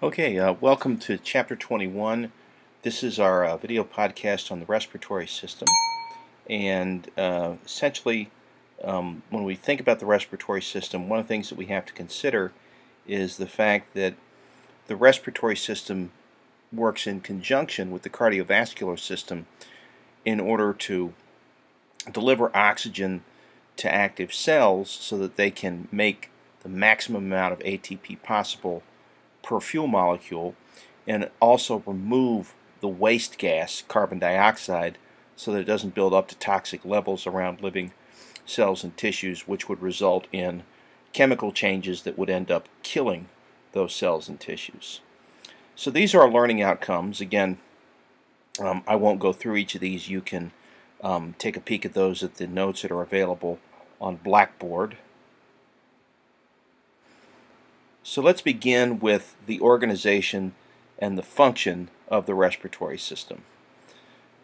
Okay, welcome to Chapter 21. This is our video podcast on the respiratory system. And essentially, when we think about the respiratory system, one of the things that we have to consider is the fact that the respiratory system works in conjunction with the cardiovascular system in order to deliver oxygen to active cells so that they can make the maximum amount of ATP possible per fuel molecule, and also remove the waste gas, carbon dioxide, so that it doesn't build up to toxic levels around living cells and tissues, which would result in chemical changes that would end up killing those cells and tissues. So these are our learning outcomes. Again, I won't go through each of these. You can take a peek at those at the notes that are available on Blackboard. So let's begin with the organization and the function of the respiratory system.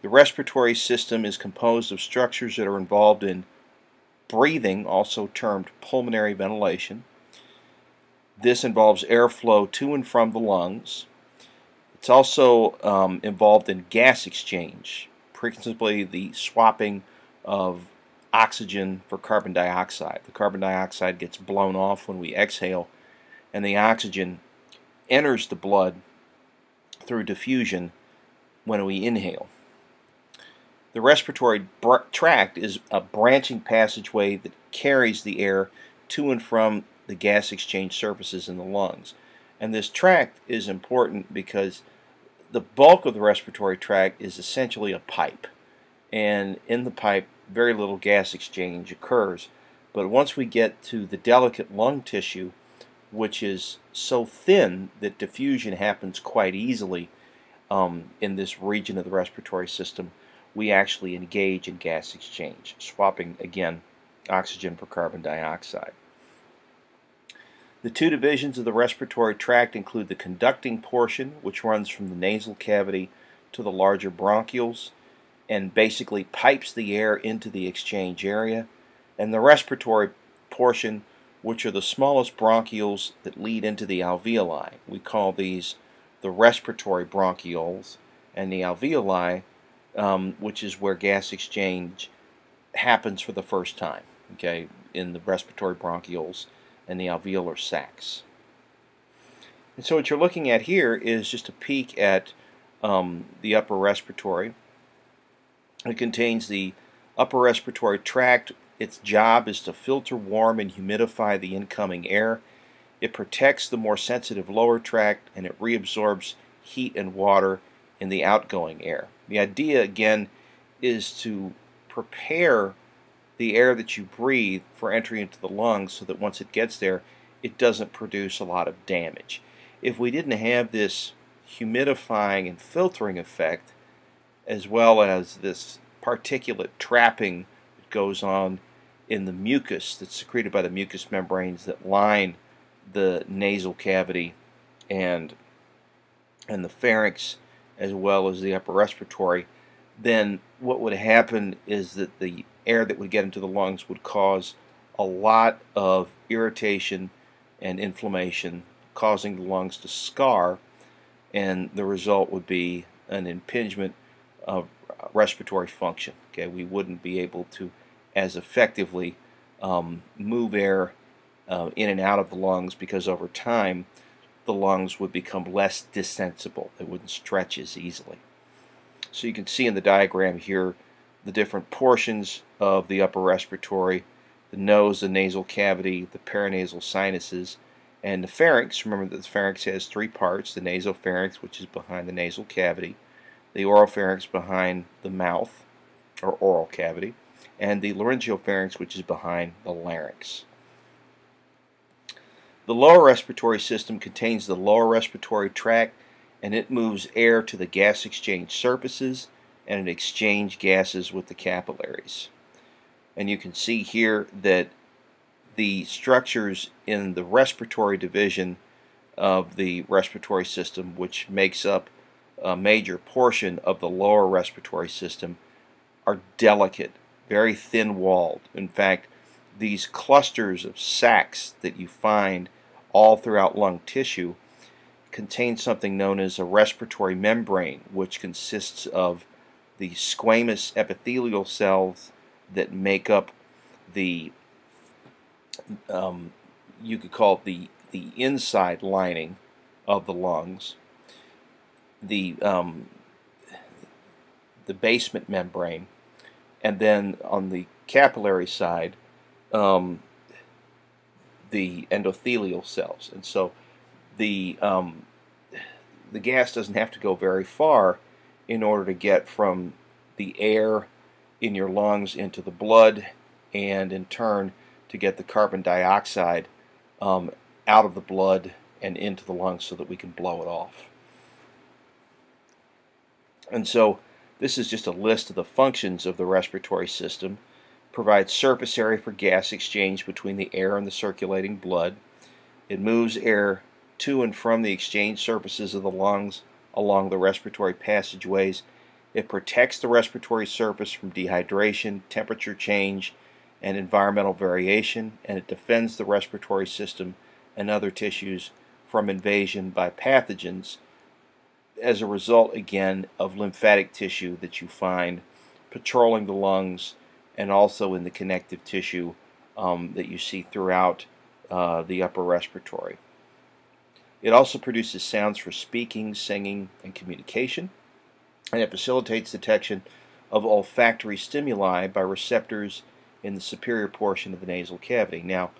The respiratory system is composed of structures that are involved in breathing, also termed pulmonary ventilation. This involves airflow to and from the lungs. It's also involved in gas exchange, principally the swapping of oxygen for carbon dioxide. The carbon dioxide gets blown off when we exhale, and the oxygen enters the blood through diffusion when we inhale. The respiratory tract is a branching passageway that carries the air to and from the gas exchange surfaces in the lungs. And this tract is important because the bulk of the respiratory tract is essentially a pipe. And in the pipe, very little gas exchange occurs. But once we get to the delicate lung tissue, which is so thin that diffusion happens quite easily in this region of the respiratory system, we actually engage in gas exchange, swapping, again, oxygen for carbon dioxide. The two divisions of the respiratory tract include the conducting portion, which runs from the nasal cavity to the larger bronchioles and basically pipes the air into the exchange area, and the respiratory portion, which are the smallest bronchioles that lead into the alveoli. We call these the respiratory bronchioles, and the alveoli, which is where gas exchange happens for the first time, okay, in the respiratory bronchioles and the alveolar sacs. And so what you're looking at here is just a peek at the upper respiratory. It contains the upper respiratory tract. Its job is to filter, warm, and humidify the incoming air. It protects the more sensitive lower tract, and it reabsorbs heat and water in the outgoing air. The idea, again, is to prepare the air that you breathe for entry into the lungs so that once it gets there, it doesn't produce a lot of damage. If we didn't have this humidifying and filtering effect, as well as this particulate trapping that goes on in the mucus that's secreted by the mucous membranes that line the nasal cavity and the pharynx, as well as the upper respiratory, then what would happen is that the air that would get into the lungs would cause a lot of irritation and inflammation, causing the lungs to scar, and the result would be an impingement of respiratory function. Okay, we wouldn't be able to as effectively move air in and out of the lungs, because over time the lungs would become less distensible. They wouldn't stretch as easily. So you can see in the diagram here the different portions of the upper respiratory: the nose, the nasal cavity, the paranasal sinuses, and the pharynx. Remember that the pharynx has three parts: the nasopharynx, which is behind the nasal cavity, the oropharynx behind the mouth or oral cavity, and the laryngopharynx, which is behind the larynx. The lower respiratory system contains the lower respiratory tract, and it moves air to the gas exchange surfaces, and it exchanges gases with the capillaries. And you can see here that the structures in the respiratory division of the respiratory system, which makes up a major portion of the lower respiratory system, are delicate, very thin-walled. In fact, these clusters of sacs that you find all throughout lung tissue contains something known as a respiratory membrane, which consists of the squamous epithelial cells that make up the, you could call it the inside lining of the lungs, the basement membrane, and then on the capillary side, the endothelial cells. And so the gas doesn't have to go very far in order to get from the air in your lungs into the blood, and in turn to get the carbon dioxide out of the blood and into the lungs so that we can blow it off. And so this is just a list of the functions of the respiratory system. Provides surface area for gas exchange between the air and the circulating blood. It moves air to and from the exchange surfaces of the lungs along the respiratory passageways. It protects the respiratory surface from dehydration, temperature change, and environmental variation, and it defends the respiratory system and other tissues from invasion by pathogens as a result, again, of lymphatic tissue that you find patrolling the lungs and also in the connective tissue that you see throughout the upper respiratory. It also produces sounds for speaking, singing, and communication, and it facilitates detection of olfactory stimuli by receptors in the superior portion of the nasal cavity. Now,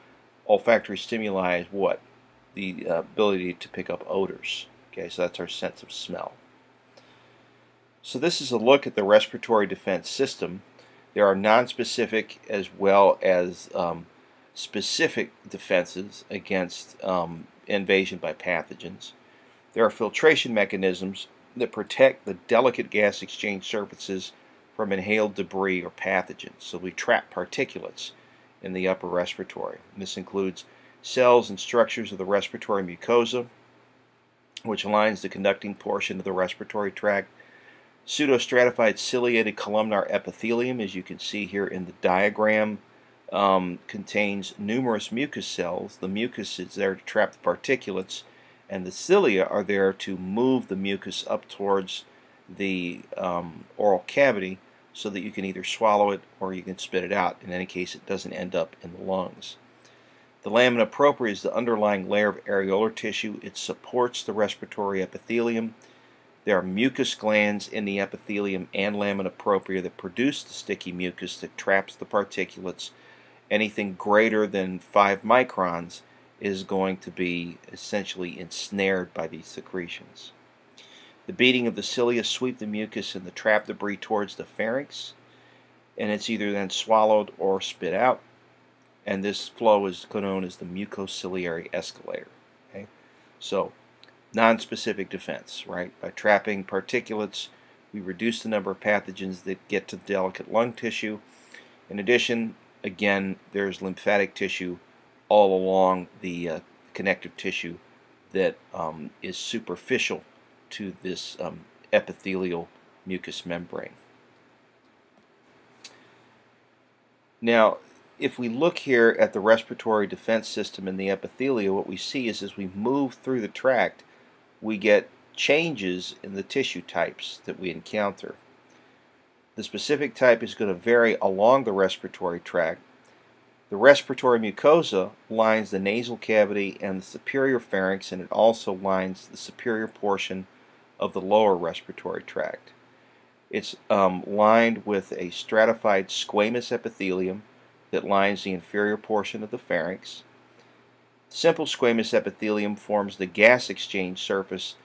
olfactory stimuli is what? The ability to pick up odors. Okay, so that's our sense of smell. So this is a look at the respiratory defense system. There are nonspecific as well as specific defenses against invasion by pathogens. There are filtration mechanisms that protect the delicate gas exchange surfaces from inhaled debris or pathogens. So we trap particulates in the upper respiratory. And this includes cells and structures of the respiratory mucosa, which lines the conducting portion of the respiratory tract. Pseudostratified ciliated columnar epithelium, as you can see here in the diagram, contains numerous mucus cells. The mucus is there to trap the particulates, and the cilia are there to move the mucus up towards the oral cavity so that you can either swallow it or you can spit it out. In any case, it doesn't end up in the lungs. The lamina propria is the underlying layer of areolar tissue. It supports the respiratory epithelium. There are mucus glands in the epithelium and lamina propria that produce the sticky mucus that traps the particulates. Anything greater than 5 microns is going to be essentially ensnared by these secretions. The beating of the cilia sweep the mucus and the trapped debris towards the pharynx, and it's either then swallowed or spit out. And this flow is known as the mucociliary escalator. Okay? So, non-specific defense, right? By trapping particulates, we reduce the number of pathogens that get to the delicate lung tissue. In addition, again, there's lymphatic tissue all along the connective tissue that is superficial to this epithelial mucous membrane. Now, if we look here at the respiratory defense system in the epithelia, what we see is as we move through the tract, we get changes in the tissue types that we encounter. The specific type is going to vary along the respiratory tract. The respiratory mucosa lines the nasal cavity and the superior pharynx, and it also lines the superior portion of the lower respiratory tract. It's lined with a stratified squamous epithelium that lines the inferior portion of the pharynx. Simple squamous epithelium forms the gas exchange surface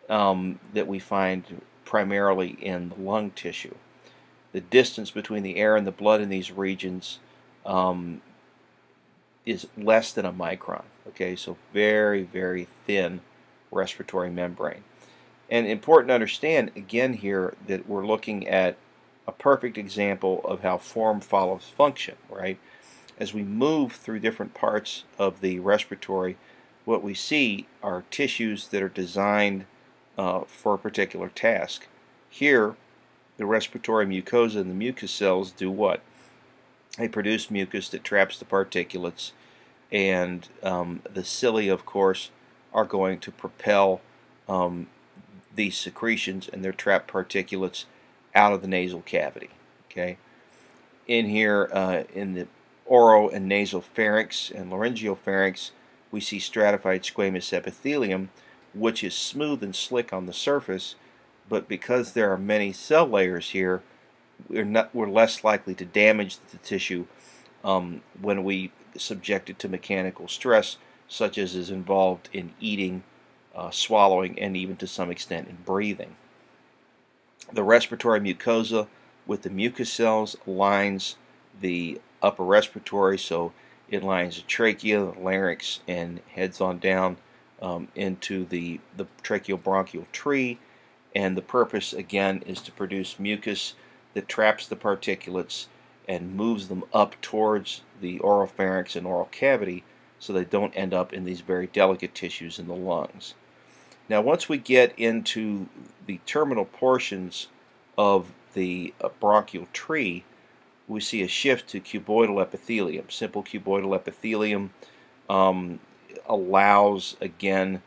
that we find primarily in the lung tissue. The distance between the air and the blood in these regions is less than a micron. Okay, so very, very thin respiratory membrane. And important to understand, again here, that we're looking at a perfect example of how form follows function, right? As we move through different parts of the respiratory, what we see are tissues that are designed for a particular task. Here, the respiratory mucosa and the mucus cells do what? They produce mucus that traps the particulates, and the cilia, of course, are going to propel these secretions and their trapped particulates out of the nasal cavity. Okay, in here in the oral and nasal pharynx and laryngeal pharynx, we see stratified squamous epithelium, which is smooth and slick on the surface, but because there are many cell layers here, we're less likely to damage the tissue when we subject it to mechanical stress, such as is involved in eating, swallowing, and even to some extent in breathing. The respiratory mucosa with the mucus cells lines the upper respiratory, so it lines the trachea, the larynx, and heads on down into the tracheobronchial tree. And the purpose, again, is to produce mucus that traps the particulates and moves them up towards the oropharynx and oral cavity so they don't end up in these very delicate tissues in the lungs. Now, once we get into the terminal portions of the bronchial tree, we see a shift to cuboidal epithelium. Simple cuboidal epithelium allows, again,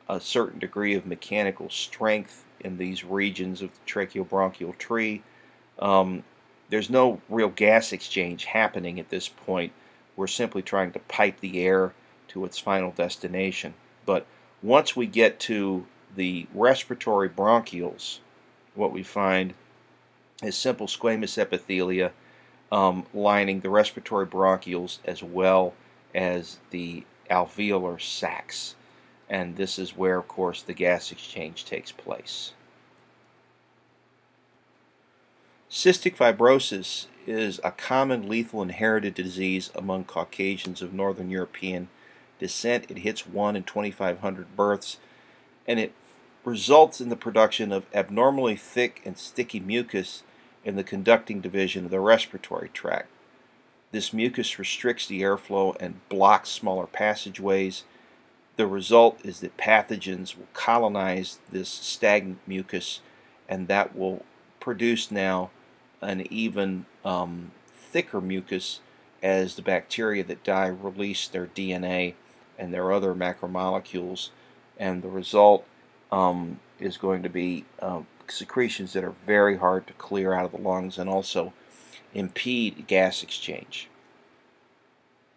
a certain degree of mechanical strength in these regions of the tracheobronchial tree. There's no real gas exchange happening at this point. We're simply trying to pipe the air to its final destination. But once we get to the respiratory bronchioles, what we find is simple squamous epithelia lining the respiratory bronchioles as well as the alveolar sacs. And this is where, of course, the gas exchange takes place. Cystic fibrosis is a common lethal inherited disease among Caucasians of Northern European descent. It hits 1 in 2,500 births, and it results in the production of abnormally thick and sticky mucus in the conducting division of the respiratory tract. This mucus restricts the airflow and blocks smaller passageways. The result is that pathogens will colonize this stagnant mucus, and that will produce now an even thicker mucus as the bacteria that die release their DNA and their other macromolecules, and the result is going to be secretions that are very hard to clear out of the lungs and also impede gas exchange.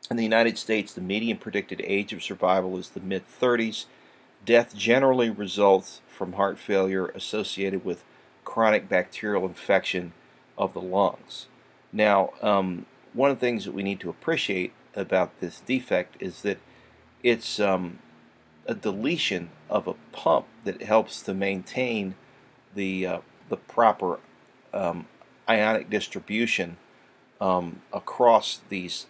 In the United States, the median predicted age of survival is the mid-30s. Death generally results from heart failure associated with chronic bacterial infection of the lungs. Now, one of the things that we need to appreciate about this defect is that it's a deletion of a pump that helps to maintain the proper ionic distribution across these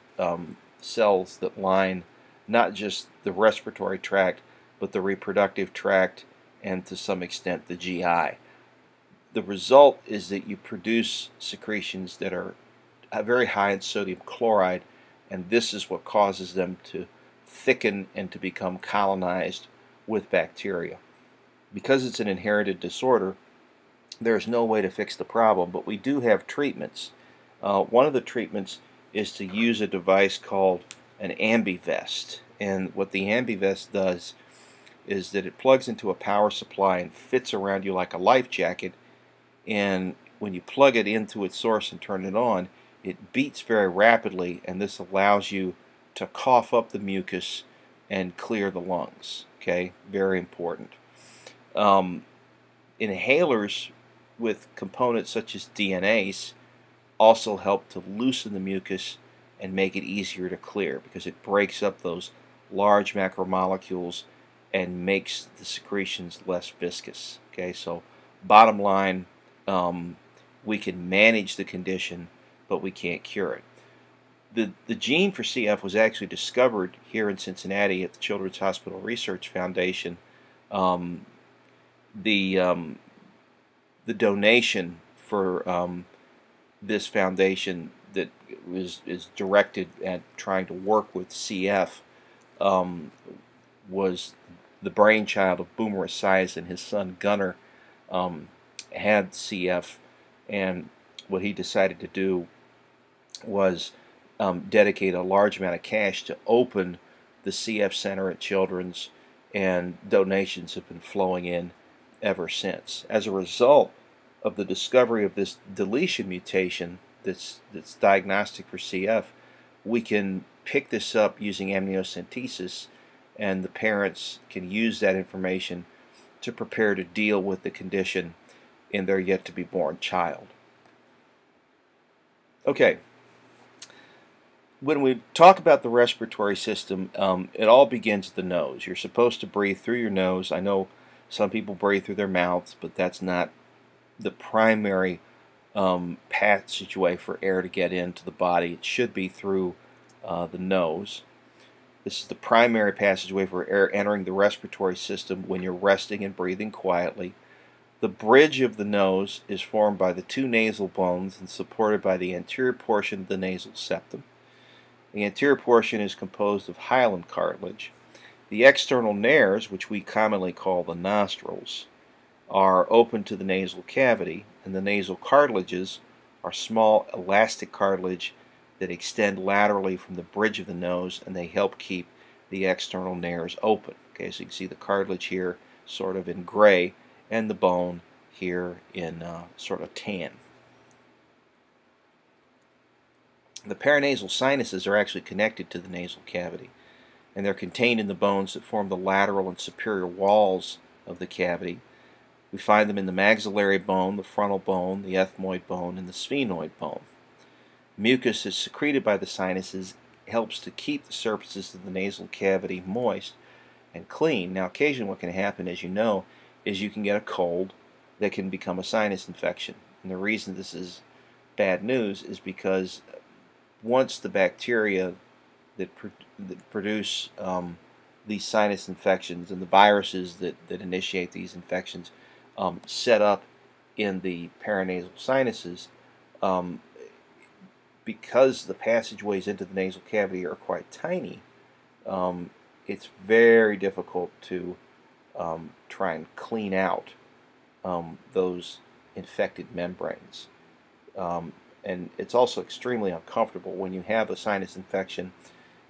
cells that line not just the respiratory tract, but the reproductive tract and to some extent the GI. The result is that you produce secretions that are very high in sodium chloride, and this is what causes them to thicken and to become colonized with bacteria. Because it's an inherited disorder, there's no way to fix the problem, but we do have treatments. One of the treatments is to use a device called an ambivest, and what the ambivest does is that it plugs into a power supply and fits around you like a life jacket, and when you plug it into its source and turn it on, it beats very rapidly, and this allows you to cough up the mucus and clear the lungs. Okay, very important. Inhalers with components such as DNase also help to loosen the mucus and make it easier to clear because it breaks up those large macromolecules and makes the secretions less viscous. Okay, so bottom line, we can manage the condition, but we can't cure it. The gene for CF was actually discovered here in Cincinnati at the Children's Hospital Research Foundation. The donation for this foundation that is directed at trying to work with CF was the brainchild of Boomer Esiason, and his son Gunnar had CF, and what he decided to do was dedicate a large amount of cash to open the CF Center at Children's and donations have been flowing in ever since. As a result of the discovery of this deletion mutation that's diagnostic for CF, we can pick this up using amniocentesis, and the parents can use that information to prepare to deal with the condition in their yet-to-be-born child. Okay, when we talk about the respiratory system, it all begins at the nose. You're supposed to breathe through your nose. I know some people breathe through their mouths, but that's not the primary passageway for air to get into the body. It should be through the nose. This is the primary passageway for air entering the respiratory system when you're resting and breathing quietly. The bridge of the nose is formed by the two nasal bones and supported by the anterior portion of the nasal septum. The anterior portion is composed of hyaline cartilage. The external nares, which we commonly call the nostrils, are open to the nasal cavity, and the nasal cartilages are small elastic cartilage that extend laterally from the bridge of the nose, and they help keep the external nares open. Okay, so you can see the cartilage here sort of in gray, and the bone here in sort of tan. The paranasal sinuses are actually connected to the nasal cavity, and they're contained in the bones that form the lateral and superior walls of the cavity. We find them in the maxillary bone, the frontal bone, the ethmoid bone, and the sphenoid bone. Mucus is secreted by the sinuses, helps to keep the surfaces of the nasal cavity moist and clean. Now, occasionally what can happen, as you know, is you can get a cold that can become a sinus infection. And the reason this is bad news is because once the bacteria that produce these sinus infections and the viruses that initiate these infections set up in the paranasal sinuses, because the passageways into the nasal cavity are quite tiny, it's very difficult to try and clean out those infected membranes. And it's also extremely uncomfortable. When you have a sinus infection,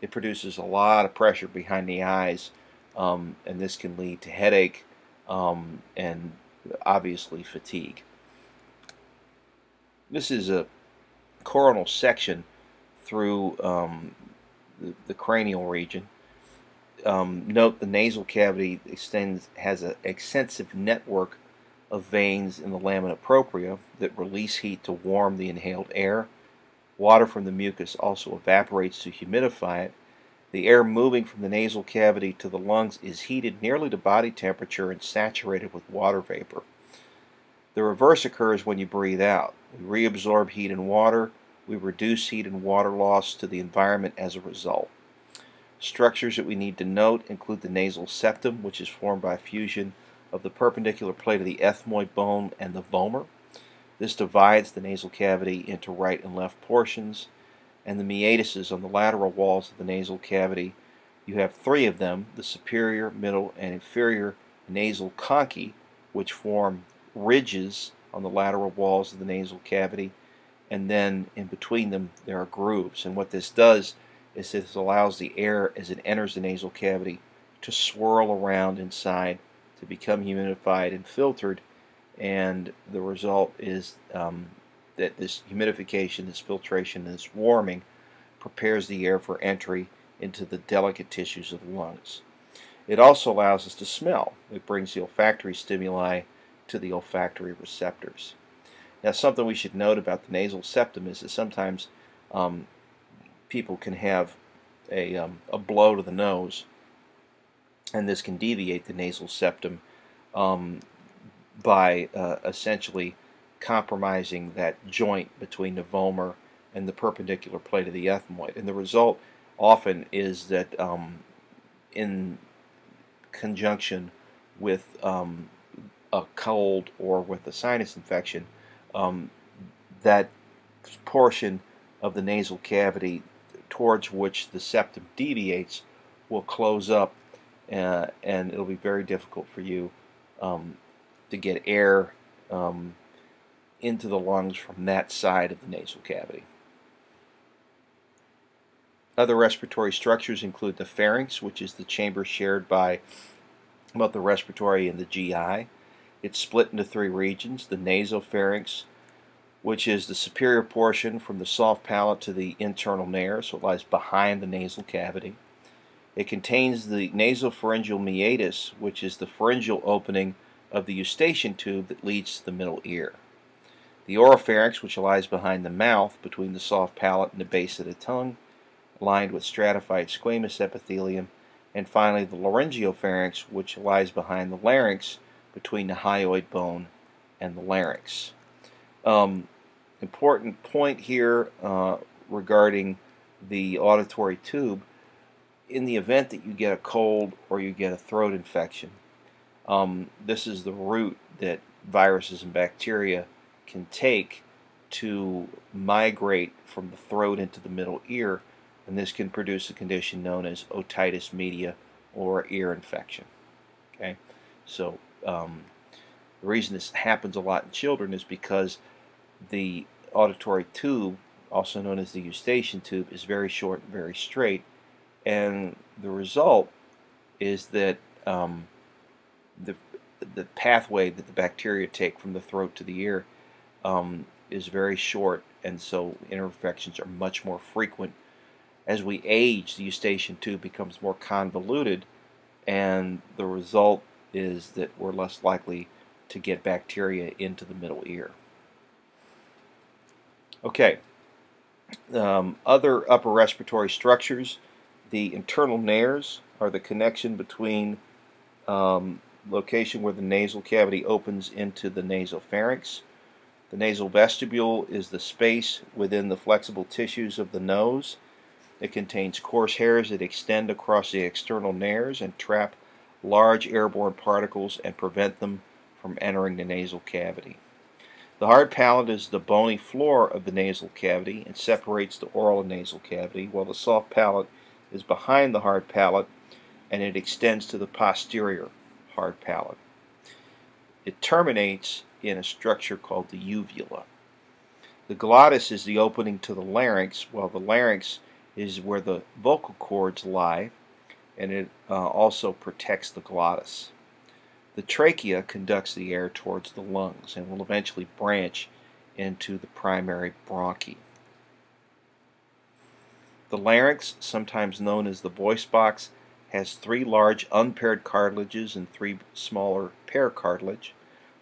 it produces a lot of pressure behind the eyes, and this can lead to headache and obviously fatigue. This is a coronal section through the cranial region. Note the nasal cavity has an extensive network of veins in the lamina propria that release heat to warm the inhaled air. Water from the mucus also evaporates to humidify it. The air moving from the nasal cavity to the lungs is heated nearly to body temperature and saturated with water vapor. The reverse occurs when you breathe out. We reabsorb heat and water. We reduce heat and water loss to the environment as a result. Structures that we need to note include the nasal septum, which is formed by fusion of the perpendicular plate of the ethmoid bone and the vomer. This divides the nasal cavity into right and left portions. And the meatuses on the lateral walls of the nasal cavity. You have three of them, the superior, middle, and inferior nasal conchae, which form ridges on the lateral walls of the nasal cavity, and then in between them there are grooves. And what this does is this allows the air as it enters the nasal cavity to swirl around inside, to become humidified and filtered, and the result is that this humidification, this filtration, and this warming prepares the air for entry into the delicate tissues of the lungs. It also allows us to smell. It brings the olfactory stimuli to the olfactory receptors. Now, something we should note about the nasal septum is that sometimes people can have a blow to the nose, and this can deviate the nasal septum by essentially compromising that joint between the vomer and the perpendicular plate of the ethmoid. And the result often is that in conjunction with a cold or with a sinus infection, that portion of the nasal cavity towards which the septum deviates will close up, and it'll be very difficult for you to get air into the lungs from that side of the nasal cavity. Other respiratory structures include the pharynx, which is the chamber shared by about the respiratory and the GI. It's split into three regions: the nasopharynx, which is the superior portion from the soft palate to the internal nares, so it lies behind the nasal cavity. It contains the nasopharyngeal meatus, which is the pharyngeal opening of the eustachian tube that leads to the middle ear. The oropharynx, which lies behind the mouth between the soft palate and the base of the tongue, lined with stratified squamous epithelium. And finally, the laryngopharynx, which lies behind the larynx between the hyoid bone and the larynx. Important point here regarding the auditory tube: in the event that you get a cold or you get a throat infection, this is the route that viruses and bacteria can take to migrate from the throat into the middle ear, and this can produce a condition known as otitis media or ear infection. Okay, so the reason this happens a lot in children is because the auditory tube, also known as the eustachian tube, is very short and very straight, and the result is that the pathway that the bacteria take from the throat to the ear is very short, and so ear infections are much more frequent. As we age, the eustachian tube becomes more convoluted, and the result is that we're less likely to get bacteria into the middle ear. Okay, other upper respiratory structures: the internal nares are the connection between location where the nasal cavity opens into the nasopharynx. The nasal vestibule is the space within the flexible tissues of the nose. It contains coarse hairs that extend across the external nares and trap large airborne particles and prevent them from entering the nasal cavity. The hard palate is the bony floor of the nasal cavity and separates the oral and nasal cavity, while the soft palate is behind the hard palate and it extends to the posterior hard palate. It terminates in a structure called the uvula. The glottis is the opening to the larynx, while the larynx is where the vocal cords lie, and it also protects the glottis. The trachea conducts the air towards the lungs and will eventually branch into the primary bronchi. The larynx, sometimes known as the voice box, has three large unpaired cartilages and three smaller paired cartilage.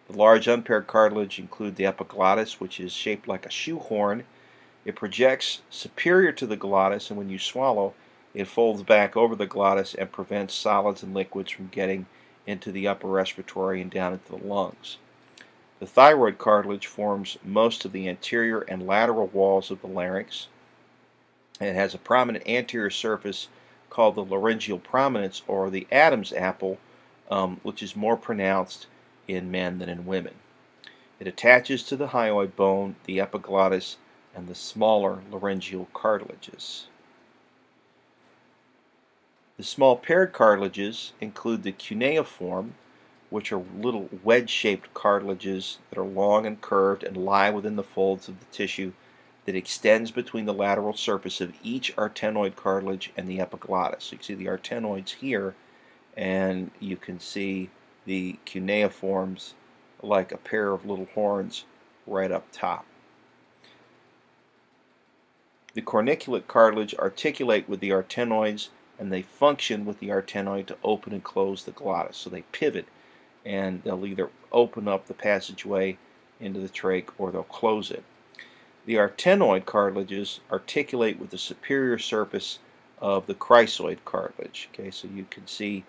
The large unpaired cartilage include the epiglottis, which is shaped like a shoehorn. It projects superior to the glottis, and when you swallow, it folds back over the glottis and prevents solids and liquids from getting into the upper respiratory and down into the lungs. The thyroid cartilage forms most of the anterior and lateral walls of the larynx, and it has a prominent anterior surface called the laryngeal prominence, or the Adam's apple, which is more pronounced in men than in women. It attaches to the hyoid bone, the epiglottis, and the smaller laryngeal cartilages. The small paired cartilages include the cuneiform, which are little wedge-shaped cartilages that are long and curved and lie within the folds of the tissue that extends between the lateral surface of each arytenoid cartilage and the epiglottis. So you can see the arytenoids here, and you can see the cuneiforms like a pair of little horns right up top. The corniculate cartilage articulate with the arytenoids, and they function with the arytenoid to open and close the glottis. So they pivot, and they'll either open up the passageway into the trach or they'll close it. The arytenoid cartilages articulate with the superior surface of the chrysoid cartilage. Okay, so you can see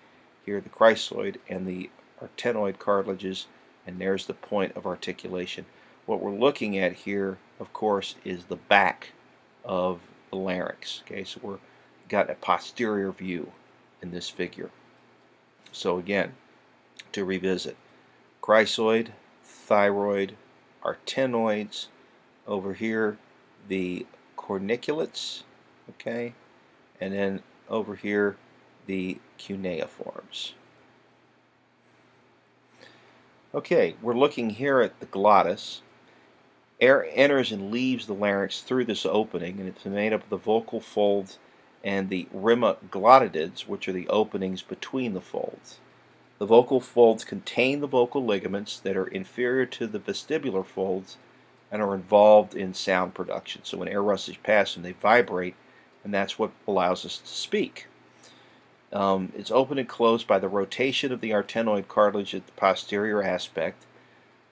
here the chrysoid and the arytenoid cartilages, and there's the point of articulation. What we're looking at here, of course, is the back of the larynx. Okay, so we've got a posterior view in this figure. So again, to revisit: chrysoid, thyroid, arytenoids, over here the corniculates, okay, and then over here the cuneiforms. Okay, we're looking here at the glottis. Air enters and leaves the larynx through this opening, and it's made up of the vocal folds and the rima glottidids, which are the openings between the folds. The vocal folds contain the vocal ligaments that are inferior to the vestibular folds and are involved in sound production. So when air rushes past them, they vibrate, and that's what allows us to speak. It's opened and closed by the rotation of the arytenoid cartilage at the posterior aspect.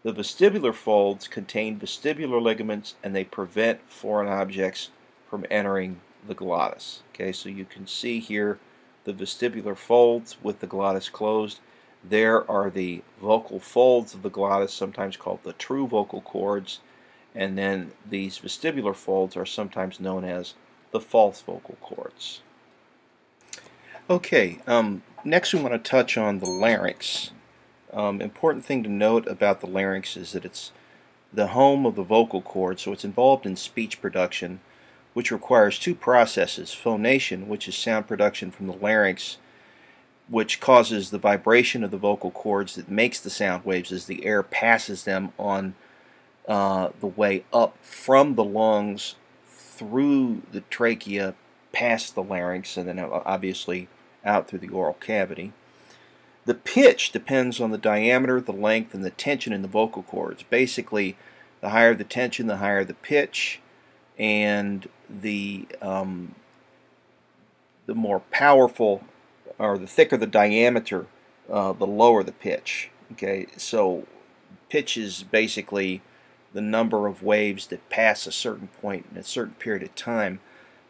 The vestibular folds contain vestibular ligaments, and they prevent foreign objects from entering the glottis. Okay, so you can see here the vestibular folds with the glottis closed. There are the vocal folds of the glottis, sometimes called the true vocal cords, and then these vestibular folds are sometimes known as the false vocal cords. Okay, next we want to touch on the larynx. Important thing to note about the larynx is that it's the home of the vocal cord, so it's involved in speech production, which requires two processes: phonation, which is sound production from the larynx, which causes the vibration of the vocal cords that makes the sound waves as the air passes them on the way up from the lungs through the trachea, past the larynx, and then obviously out through the oral cavity. The pitch depends on the diameter, the length, and the tension in the vocal cords. Basically, the higher the tension, the higher the pitch, and the more powerful, or the thicker the diameter, the lower the pitch. Okay, so pitch is basically the number of waves that pass a certain point in a certain period of time.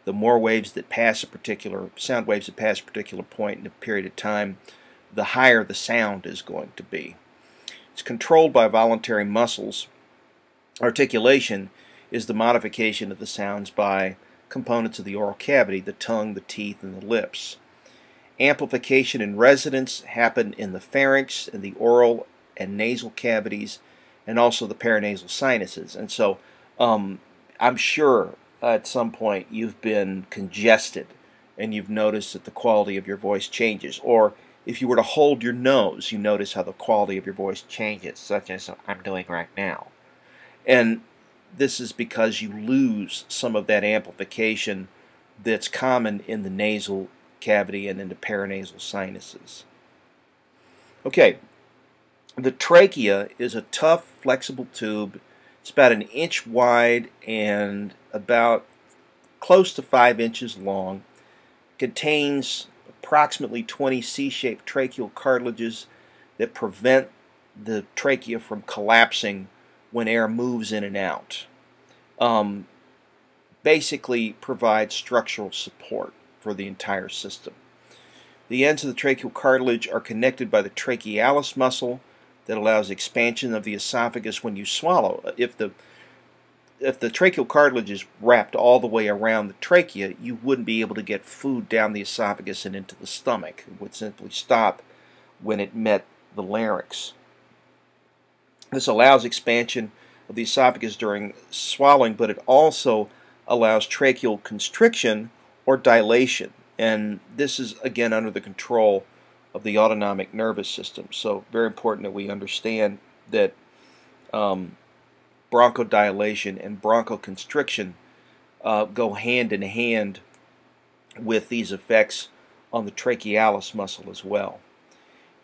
The more waves that pass a particular, sound waves that pass a particular point in a period of time, the higher the sound is going to be. It's controlled by voluntary muscles. Articulation is the modification of the sounds by components of the oral cavity, the tongue, the teeth, and the lips. Amplification and resonance happen in the pharynx and the oral and nasal cavities, and also the paranasal sinuses. And so I'm sure at some point you've been congested and you've noticed that the quality of your voice changes. Or if you were to hold your nose, you notice how the quality of your voice changes, such as I'm doing right now. And this is because you lose some of that amplification that's common in the nasal cavity and in the paranasal sinuses. Okay, the trachea is a tough, flexible tube. It's about 1 inch wide and about close to 5 inches long. It contains approximately 20 C-shaped tracheal cartilages that prevent the trachea from collapsing when air moves in and out. Basically provides structural support for the entire system. The ends of the tracheal cartilage are connected by the trachealis muscle that allows expansion of the esophagus when you swallow. If the tracheal cartilage is wrapped all the way around the trachea, you wouldn't be able to get food down the esophagus and into the stomach. It would simply stop when it met the larynx. This allows expansion of the esophagus during swallowing, but it also allows tracheal constriction or dilation. And this is, again, under the control of the autonomic nervous system. So very important that we understand that bronchodilation and bronchoconstriction go hand in hand with these effects on the trachealis muscle as well.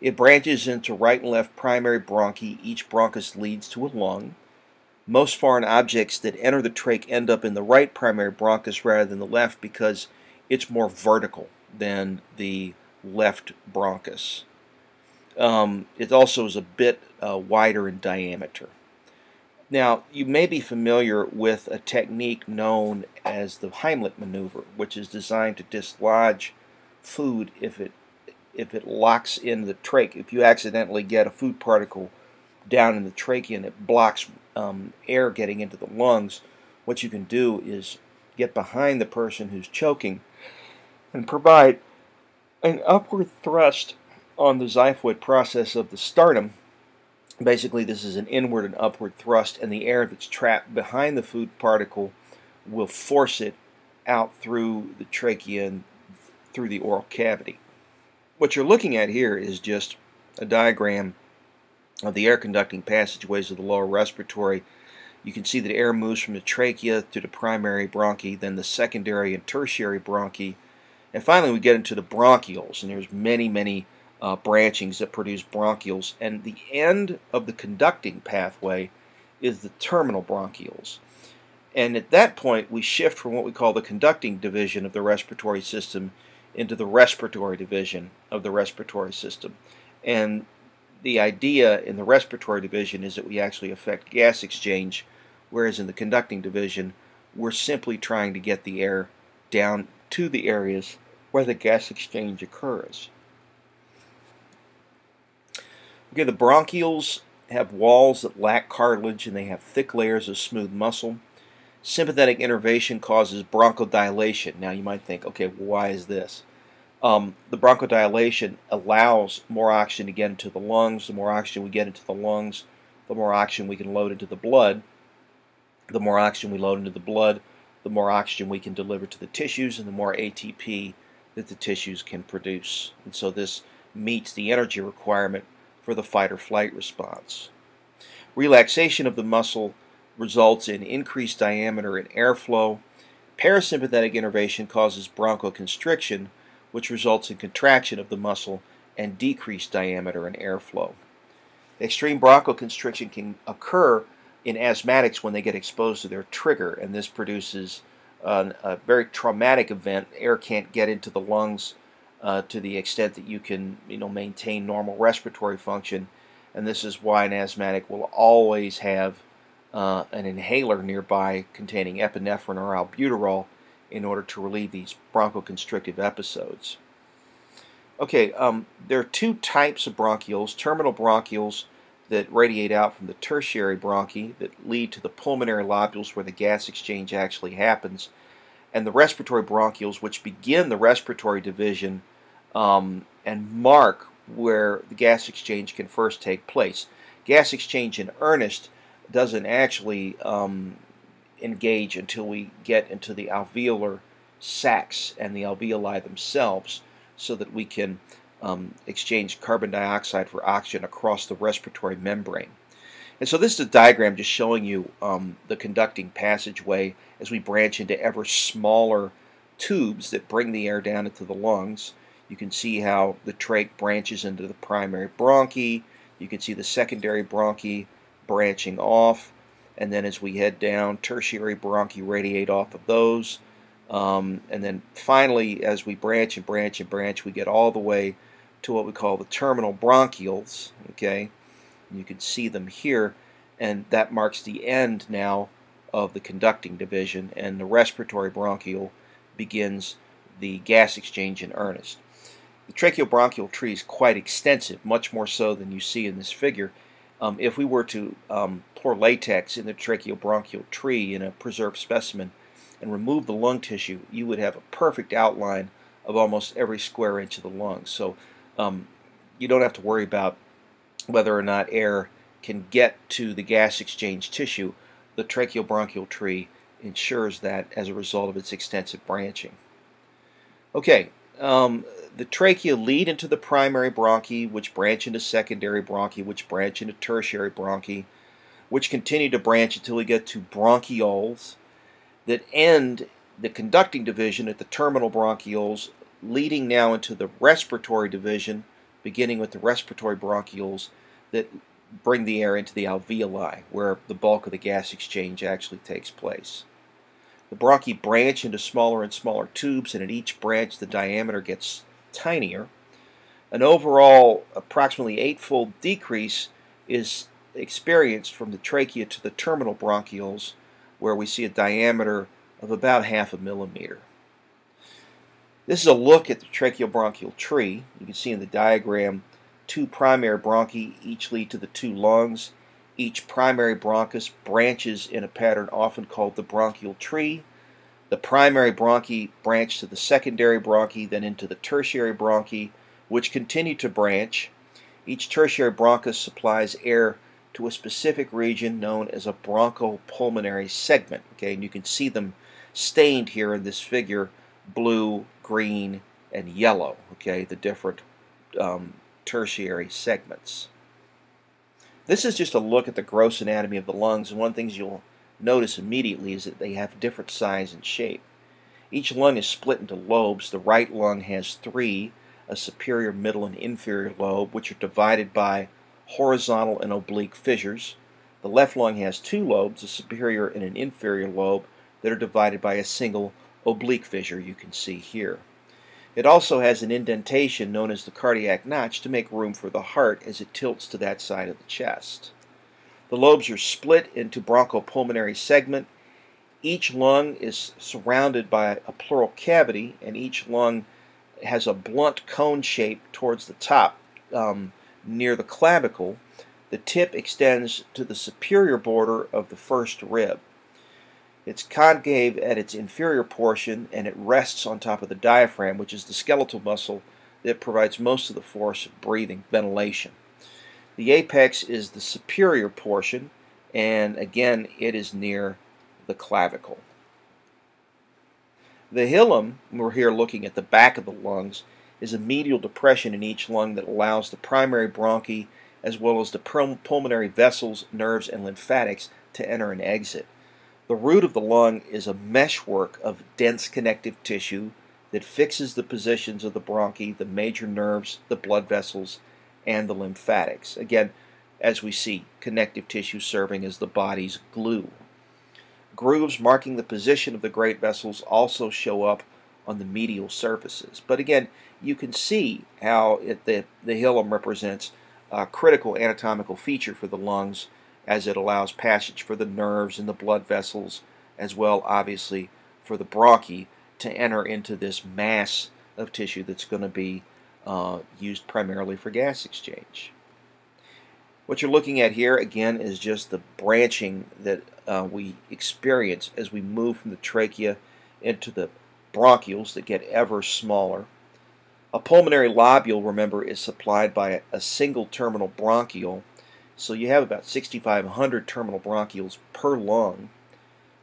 It branches into right and left primary bronchi. Each bronchus leads to a lung. Most foreign objects that enter the trach end up in the right primary bronchus rather than the left because it's more vertical than the left bronchus. It also is a bit wider in diameter. Now, you may be familiar with a technique known as the Heimlich maneuver, which is designed to dislodge food if it locks in the trach. If you accidentally get a food particle down in the trachea and it blocks air getting into the lungs, what you can do is get behind the person who's choking and provide an upward thrust on the xiphoid process of the sternum. Basically, this is an inward and upward thrust, and the air that's trapped behind the food particle will force it out through the trachea and through the oral cavity. What you're looking at here is just a diagram of the air conducting passageways of the lower respiratory. You can see that air moves from the trachea to the primary bronchi, then the secondary and tertiary bronchi, and finally we get into the bronchioles, and there's many branchings that produce bronchioles, and the end of the conducting pathway is the terminal bronchioles. And at that point, we shift from what we call the conducting division of the respiratory system into the respiratory division of the respiratory system. And the idea in the respiratory division is that we actually affect gas exchange, whereas in the conducting division, we're simply trying to get the air down to the areas where the gas exchange occurs. Okay, the bronchioles have walls that lack cartilage, and they have thick layers of smooth muscle. Sympathetic innervation causes bronchodilation. Now you might think, okay, well, why is this? The bronchodilation allows more oxygen to get into the lungs. The more oxygen we get into the lungs, the more oxygen we can load into the blood. The more oxygen we load into the blood, the more oxygen we can deliver to the tissues, and the more ATP that the tissues can produce. And so this meets the energy requirement for the fight or flight response. Relaxation of the muscle results in increased diameter and airflow. Parasympathetic innervation causes bronchoconstriction, which results in contraction of the muscle and decreased diameter and airflow. Extreme bronchoconstriction can occur in asthmatics when they get exposed to their trigger, and this produces a very traumatic event. Air can't get into the lungs to the extent that you can maintain normal respiratory function, and this is why an asthmatic will always have an inhaler nearby containing epinephrine or albuterol in order to relieve these bronchoconstrictive episodes. Okay, there are two types of bronchioles: terminal bronchioles that radiate out from the tertiary bronchi that lead to the pulmonary lobules where the gas exchange actually happens, and the respiratory bronchioles, which begin the respiratory division and mark where the gas exchange can first take place. Gas exchange in earnest doesn't actually engage until we get into the alveolar sacs and the alveoli themselves, so that we can exchange carbon dioxide for oxygen across the respiratory membrane. And so this is a diagram just showing you the conducting passageway as we branch into ever smaller tubes that bring the air down into the lungs. You can see how the trach branches into the primary bronchi. You can see the secondary bronchi branching off, and then as we head down, tertiary bronchi radiate off of those, and then finally, as we branch and branch and branch, we get all the way to what we call the terminal bronchioles. Okay, you can see them here, and that marks the end now of the conducting division, and the respiratory bronchiole begins the gas exchange in earnest. The tracheobronchial tree is quite extensive, much more so than you see in this figure. If we were to pour latex in the tracheobronchial tree in a preserved specimen and remove the lung tissue, you would have a perfect outline of almost every square inch of the lungs. So you don't have to worry about whether or not air can get to the gas exchange tissue. The tracheobronchial tree ensures that as a result of its extensive branching. Okay, the trachea lead into the primary bronchi, which branch into secondary bronchi, which branch into tertiary bronchi, which continue to branch until we get to bronchioles that end the conducting division at the terminal bronchioles, leading now into the respiratory division, beginning with the respiratory bronchioles that bring the air into the alveoli, where the bulk of the gas exchange actually takes place. The bronchi branch into smaller and smaller tubes, and at each branch the diameter gets tinier. An overall approximately 8-fold decrease is experienced from the trachea to the terminal bronchioles, where we see a diameter of about 0.5 millimeter. This is a look at the tracheobronchial tree. You can see in the diagram 2 primary bronchi each lead to the 2 lungs. Each primary bronchus branches in a pattern often called the bronchial tree. The primary bronchi branch to the secondary bronchi, then into the tertiary bronchi, which continue to branch. Each tertiary bronchus supplies air to a specific region known as a bronchopulmonary segment. Okay, and you can see them stained here in this figure: blue, green, and yellow. Okay, the different tertiary segments. This is just a look at the gross anatomy of the lungs, and one of the things you'll notice immediately is that they have different size and shape. Each lung is split into lobes. The right lung has 3, a superior, middle, and inferior lobe, which are divided by horizontal and oblique fissures. The left lung has two lobes, a superior and an inferior lobe, that are divided by a single oblique fissure you can see here. It also has an indentation known as the cardiac notch to make room for the heart as it tilts to that side of the chest. The lobes are split into bronchopulmonary segment. Each lung is surrounded by a pleural cavity, and each lung has a blunt cone shape towards the top near the clavicle. The tip extends to the superior border of the first rib. It's concave at its inferior portion, and it rests on top of the diaphragm, which is the skeletal muscle that provides most of the force of breathing, ventilation. The apex is the superior portion, and again, it is near the clavicle. The hilum, we're here looking at the back of the lungs, is a medial depression in each lung that allows the primary bronchi as well as the pulmonary vessels, nerves, and lymphatics to enter and exit. The root of the lung is a meshwork of dense connective tissue that fixes the positions of the bronchi, the major nerves, the blood vessels, and the lymphatics. Again, as we see, connective tissue serving as the body's glue. Grooves marking the position of the great vessels also show up on the medial surfaces. But again, you can see how the hilum represents a critical anatomical feature for the lungs, as it allows passage for the nerves and the blood vessels, as well, obviously, for the bronchi to enter into this mass of tissue that's going to be used primarily for gas exchange. What you're looking at here, again, is just the branching that we experience as we move from the trachea into the bronchioles that get ever smaller. A pulmonary lobule, remember, is supplied by a single terminal bronchiole. So you have about 6,500 terminal bronchioles per lung.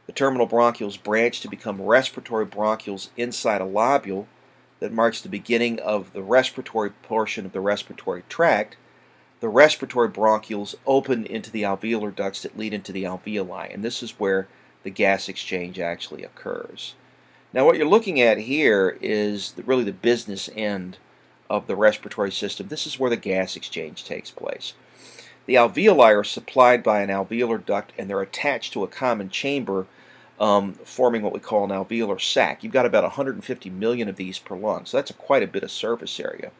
The terminal bronchioles branch to become respiratory bronchioles inside a lobule that marks the beginning of the respiratory portion of the respiratory tract. The respiratory bronchioles open into the alveolar ducts that lead into the alveoli, and this is where the gas exchange actually occurs. Now what you're looking at here is really the business end of the respiratory system. This is where the gas exchange takes place. The alveoli are supplied by an alveolar duct, and they're attached to a common chamber, forming what we call an alveolar sac. You've got about 150 million of these per lung, so that's quite a bit of surface area.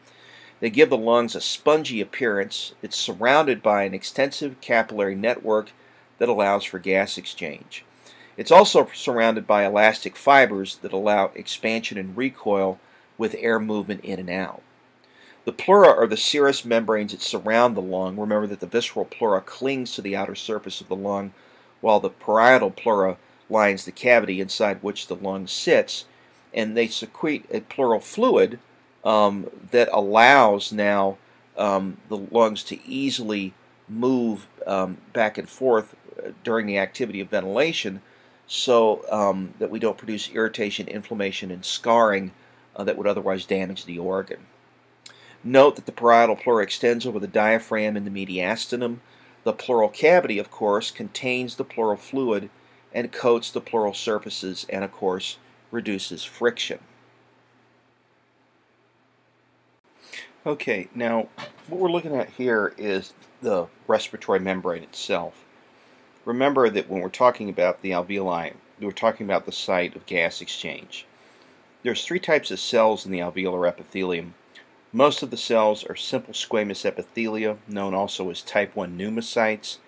They give the lungs a spongy appearance. It's surrounded by an extensive capillary network that allows for gas exchange. It's also surrounded by elastic fibers that allow expansion and recoil with air movement in and out. The pleura are the serous membranes that surround the lung. Remember that the visceral pleura clings to the outer surface of the lung, while the parietal pleura lines the cavity inside which the lung sits, and they secrete a pleural fluid that allows now the lungs to easily move back and forth during the activity of ventilation, so that we don't produce irritation, inflammation, and scarring that would otherwise damage the organ. Note that the parietal pleura extends over the diaphragm and the mediastinum. The pleural cavity, of course, contains the pleural fluid and coats the pleural surfaces and, of course, reduces friction. Okay, now what we're looking at here is the respiratory membrane itself. Remember that when we're talking about the alveoli, we're talking about the site of gas exchange. There's three types of cells in the alveolar epithelium. Most of the cells are simple squamous epithelia, known also as type 1 pneumocytes,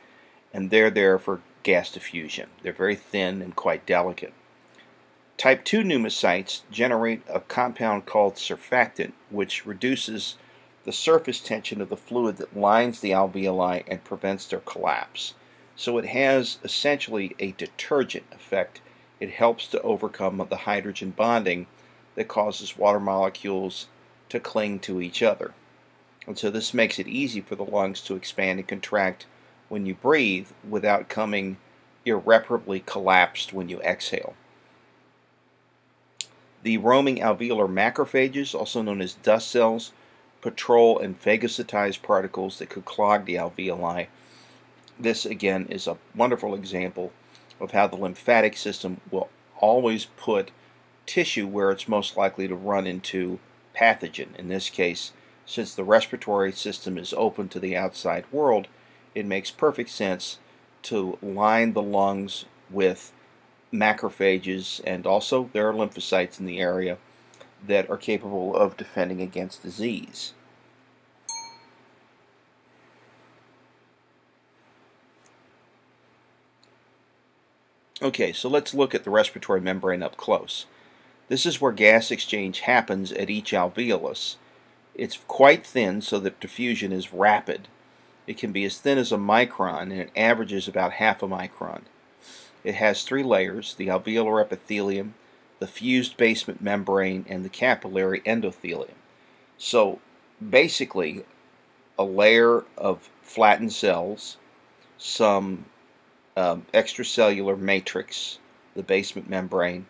and they're there for gas diffusion. They're very thin and quite delicate. Type 2 pneumocytes generate a compound called surfactant, which reduces the surface tension of the fluid that lines the alveoli and prevents their collapse. So it has essentially a detergent effect. It helps to overcome the hydrogen bonding that causes water molecules to cling to each other. And so this makes it easy for the lungs to expand and contract when you breathe without coming irreparably collapsed when you exhale. The roaming alveolar macrophages, also known as dust cells, patrol and phagocytize particles that could clog the alveoli. This again is a wonderful example of how the lymphatic system will always put tissue where it's most likely to run into pathogen. In this case, since the respiratory system is open to the outside world, it makes perfect sense to line the lungs with macrophages, and also there are lymphocytes in the area that are capable of defending against disease. Okay, so let's look at the respiratory membrane up close. This is where gas exchange happens at each alveolus. It's quite thin so that diffusion is rapid. It can be as thin as a micron, and it averages about half a micron. It has three layers: the alveolar epithelium, the fused basement membrane, and the capillary endothelium. So basically, a layer of flattened cells, some extracellular matrix, the basement membrane,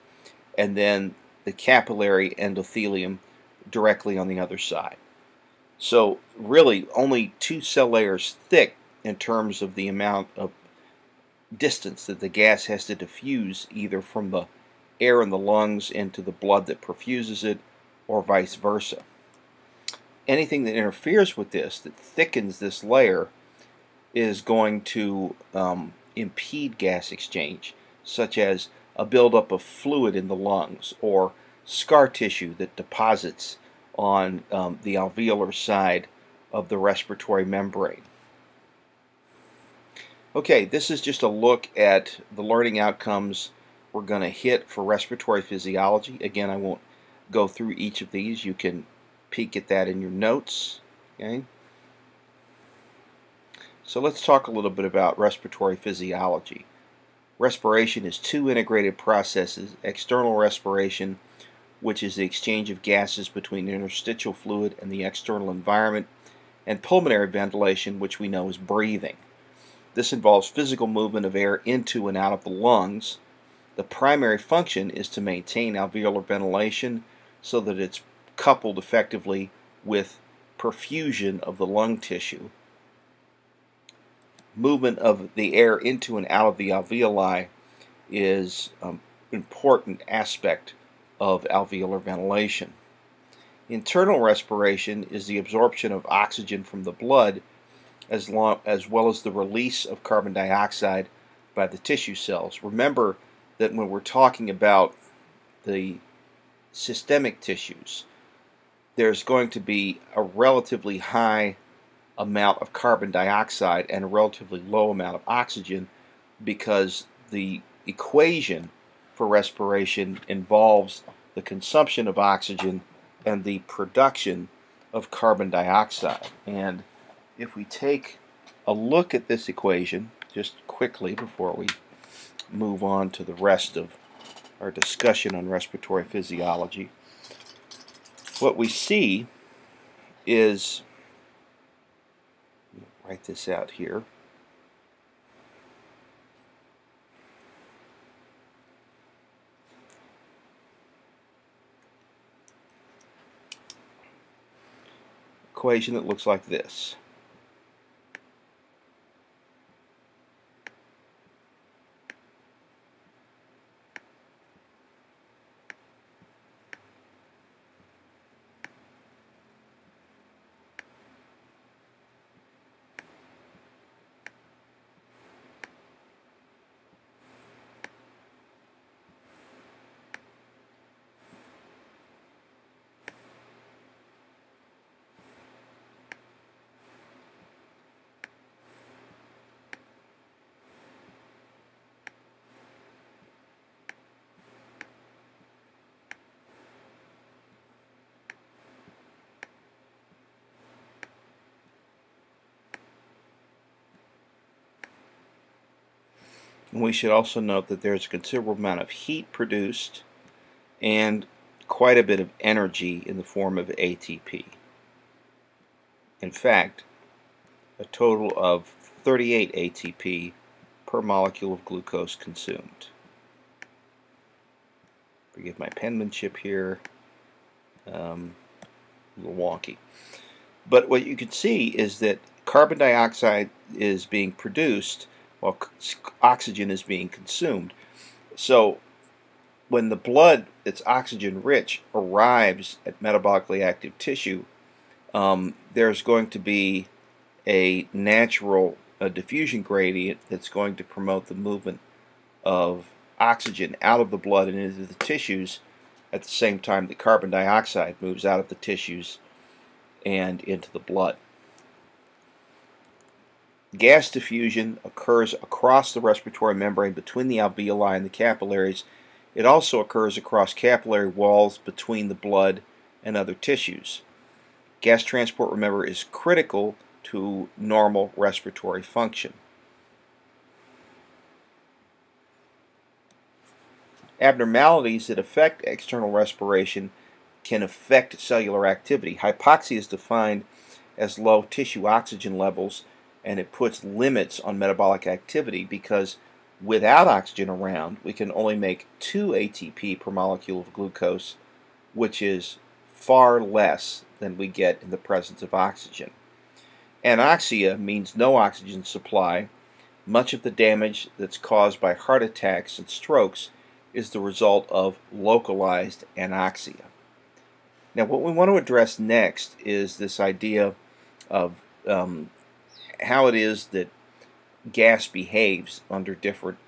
and then the capillary endothelium directly on the other side. So really only two cell layers thick in terms of the amount of distance that the gas has to diffuse, either from the air in the lungs into the blood that perfuses it, or vice versa. Anything that interferes with this, that thickens this layer, is going to impede gas exchange, such as a buildup of fluid in the lungs, or scar tissue that deposits on the alveolar side of the respiratory membrane. Okay, this is just a look at the learning outcomes we're going to hit for respiratory physiology. Again, I won't go through each of these. You can peek at that in your notes. Okay. So let's talk a little bit about respiratory physiology. Respiration is two integrated processes: external respiration, which is the exchange of gases between interstitial fluid and the external environment, and pulmonary ventilation, which we know is breathing. This involves physical movement of air into and out of the lungs. The primary function is to maintain alveolar ventilation so that it's coupled effectively with perfusion of the lung tissue. Movement of the air into and out of the alveoli is an important aspect of alveolar ventilation. Internal respiration is the absorption of oxygen from the blood, as well as the release of carbon dioxide by the tissue cells. Remember that when we're talking about the systemic tissues, there's going to be a relatively high amount of carbon dioxide and a relatively low amount of oxygen, because the equation for respiration involves the consumption of oxygen and the production of carbon dioxide. And if we take a look at this equation just quickly before we move on to the rest of our discussion on respiratory physiology, what we see is, write this out here, equation that looks like this. And we should also note that there's a considerable amount of heat produced and quite a bit of energy in the form of ATP. In fact, a total of 38 ATP per molecule of glucose consumed. Forgive my penmanship here, a little wonky. But what you can see is that carbon dioxide is being produced while oxygen is being consumed. So when the blood that's oxygen rich arrives at metabolically active tissue, there's going to be a natural diffusion gradient that's going to promote the movement of oxygen out of the blood and into the tissues at the same time that carbon dioxide moves out of the tissues and into the blood. Gas diffusion occurs across the respiratory membrane between the alveoli and the capillaries. It also occurs across capillary walls between the blood and other tissues. Gas transport, remember, is critical to normal respiratory function. Abnormalities that affect external respiration can affect cellular activity. Hypoxia is defined as low tissue oxygen levels, and it puts limits on metabolic activity because without oxygen around, we can only make 2 ATP per molecule of glucose, which is far less than we get in the presence of oxygen. Anoxia means no oxygen supply. Much of the damage that's caused by heart attacks and strokes is the result of localized anoxia. Now, what we want to address next is this idea of how it is that gas behaves under different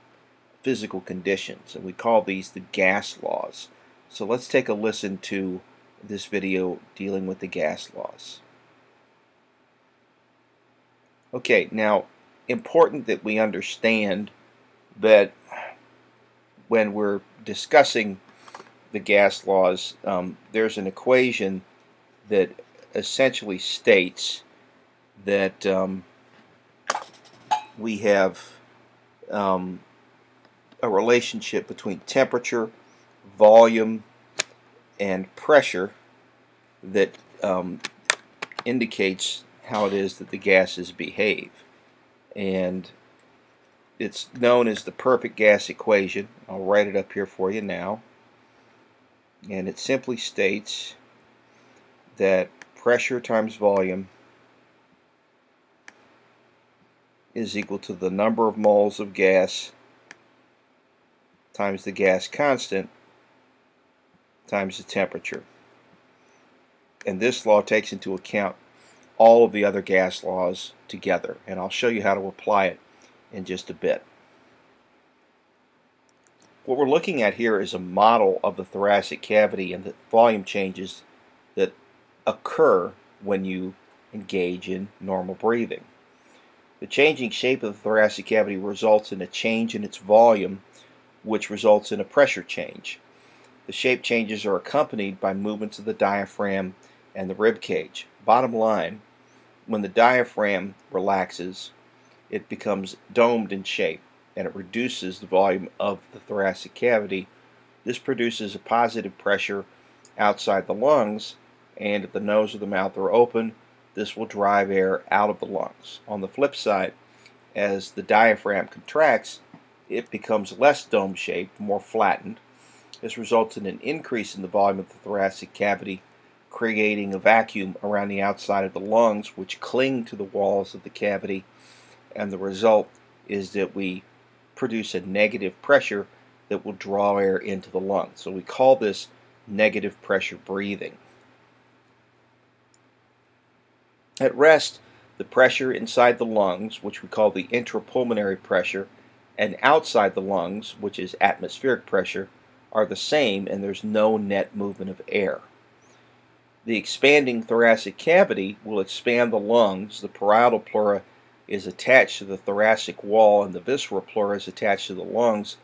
physical conditions, and we call these the gas laws. So let's take a listen to this video dealing with the gas laws. Okay, now important that we understand that when we're discussing the gas laws, there's an equation that essentially states that we have a relationship between temperature, volume, and pressure that indicates how it is that the gases behave. And it's known as the perfect gas equation. I'll write it up here for you now. And it simply states that pressure times volume is equal to the number of moles of gas times the gas constant times the temperature. And this law takes into account all of the other gas laws together, and I'll show you how to apply it in just a bit. What we're looking at here is a model of the thoracic cavity and the volume changes that occur when you engage in normal breathing. The changing shape of the thoracic cavity results in a change in its volume, which results in a pressure change. The shape changes are accompanied by movements of the diaphragm and the rib cage. Bottom line, when the diaphragm relaxes, it becomes domed in shape, and it reduces the volume of the thoracic cavity. This produces a positive pressure outside the lungs, and if the nose or the mouth are open, this will drive air out of the lungs. On the flip side, as the diaphragm contracts, it becomes less dome-shaped, more flattened. This results in an increase in the volume of the thoracic cavity, creating a vacuum around the outside of the lungs, which cling to the walls of the cavity, and the result is that we produce a negative pressure that will draw air into the lungs. So we call this negative pressure breathing. At rest, the pressure inside the lungs, which we call the intrapulmonary pressure, and outside the lungs, which is atmospheric pressure, are the same, and there's no net movement of air. The expanding thoracic cavity will expand the lungs. The parietal pleura is attached to the thoracic wall, and the visceral pleura is attached to the lungs.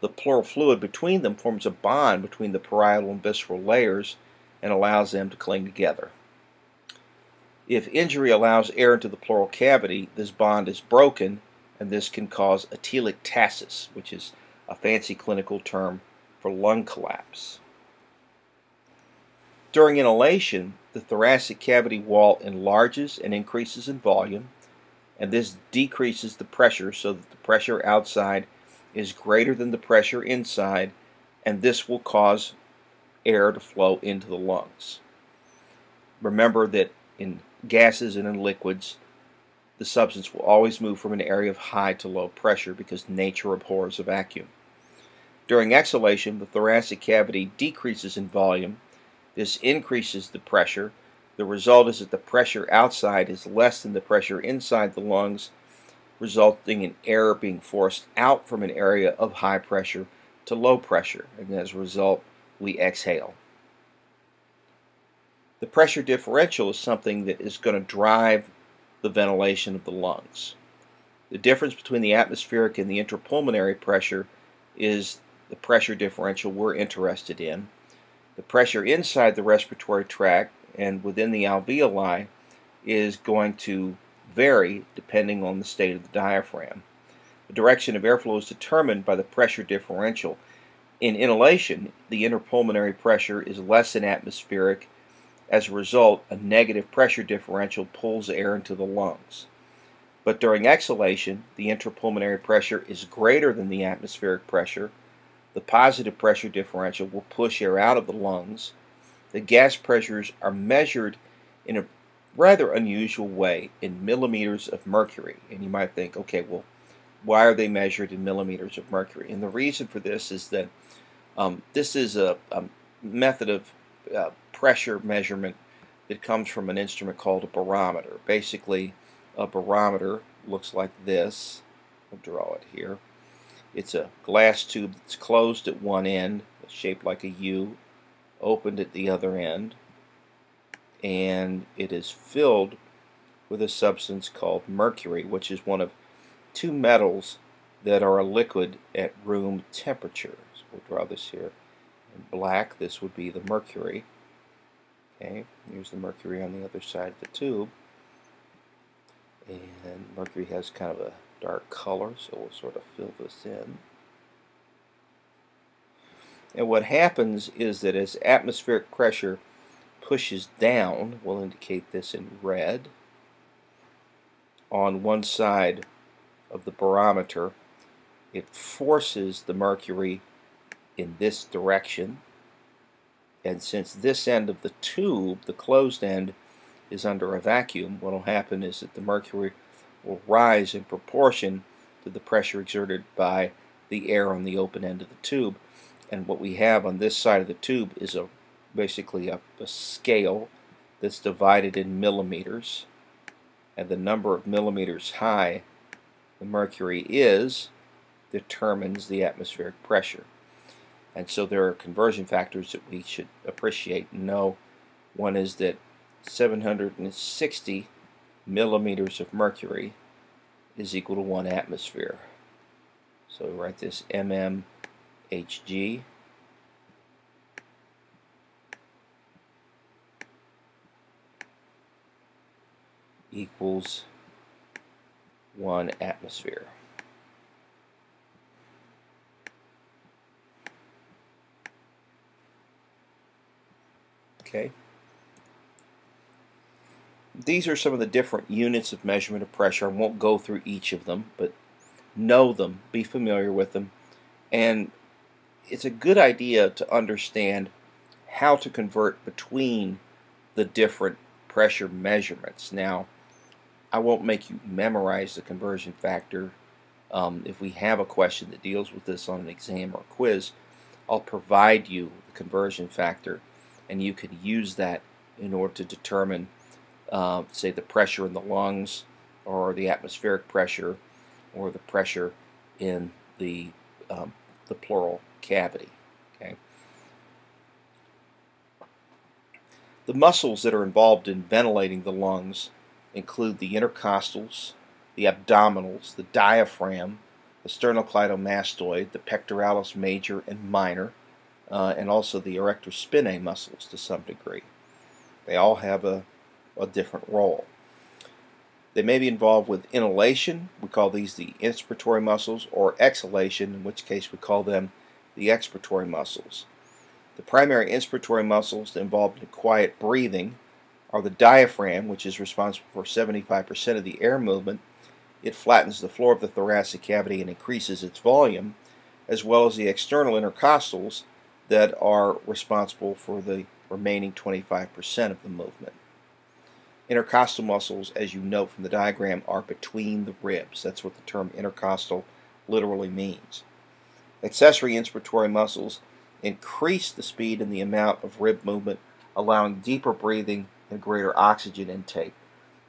The pleural fluid between them forms a bond between the parietal and visceral layers and allows them to cling together. If injury allows air into the pleural cavity, this bond is broken, and this can cause atelectasis, which is a fancy clinical term for lung collapse. During inhalation, the thoracic cavity wall enlarges and increases in volume, and this decreases the pressure so that the pressure outside is greater than the pressure inside, and this will cause air to flow into the lungs. Remember that in gases and in liquids, the substance will always move from an area of high to low pressure because nature abhors a vacuum. During exhalation, the thoracic cavity decreases in volume. This increases the pressure. The result is that the pressure outside is less than the pressure inside the lungs, resulting in air being forced out from an area of high pressure to low pressure, and as a result, we exhale. The pressure differential is something that is going to drive the ventilation of the lungs. The difference between the atmospheric and the intrapulmonary pressure is the pressure differential we're interested in. The pressure inside the respiratory tract and within the alveoli is going to vary depending on the state of the diaphragm. The direction of airflow is determined by the pressure differential. In inhalation, the interpulmonary pressure is less than atmospheric. As a result, a negative pressure differential pulls air into the lungs. But during exhalation, the intrapulmonary pressure is greater than the atmospheric pressure. The positive pressure differential will push air out of the lungs. The gas pressures are measured in a rather unusual way in millimeters of mercury. And you might think, okay, well, why are they measured in millimeters of mercury? And the reason for this is that this is a method of pressure measurement that comes from an instrument called a barometer. Basically, a barometer looks like this. I'll draw it here. It's a glass tube that's closed at one end, shaped like a U, opened at the other end, and it is filled with a substance called mercury, which is one of two metals that are a liquid at room temperature. So we'll draw this here in black. This would be the mercury. Okay, here's the mercury on the other side of the tube. And mercury has kind of a dark color, so we'll sort of fill this in. And what happens is that as atmospheric pressure pushes down, we'll indicate this in red, on one side of the barometer, it forces the mercury in this direction. And since this end of the tube, the closed end, is under a vacuum, what will happen is that the mercury will rise in proportion to the pressure exerted by the air on the open end of the tube. And what we have on this side of the tube is basically a scale that's divided in millimeters, and the number of millimeters high the mercury is determines the atmospheric pressure. And so there are conversion factors that we should appreciate and know. One is that 760 millimeters of mercury is equal to 1 atmosphere. So we write this mmHg equals 1 atmosphere. Okay. These are some of the different units of measurement of pressure. I won't go through each of them, but know them, be familiar with them, and it's a good idea to understand how to convert between the different pressure measurements. Now, I won't make you memorize the conversion factor. If we have a question that deals with this on an exam or quiz, I'll provide you the conversion factor, and you can use that in order to determine say the pressure in the lungs, or the atmospheric pressure, or the pressure in the pleural cavity. Okay. The muscles that are involved in ventilating the lungs include the intercostals, the abdominals, the diaphragm, the sternocleidomastoid, the pectoralis major and minor, and also the erector spinae muscles to some degree. They all have a different role. They may be involved with inhalation. We call these the inspiratory muscles, or exhalation, in which case we call them the expiratory muscles. The primary inspiratory muscles involved in quiet breathing are the diaphragm, which is responsible for 75% of the air movement. It flattens the floor of the thoracic cavity and increases its volume, as well as the external intercostals that are responsible for the remaining 25% of the movement. Intercostal muscles, as you note from the diagram, are between the ribs. That's what the term intercostal literally means. Accessory inspiratory muscles increase the speed and the amount of rib movement, allowing deeper breathing and greater oxygen intake.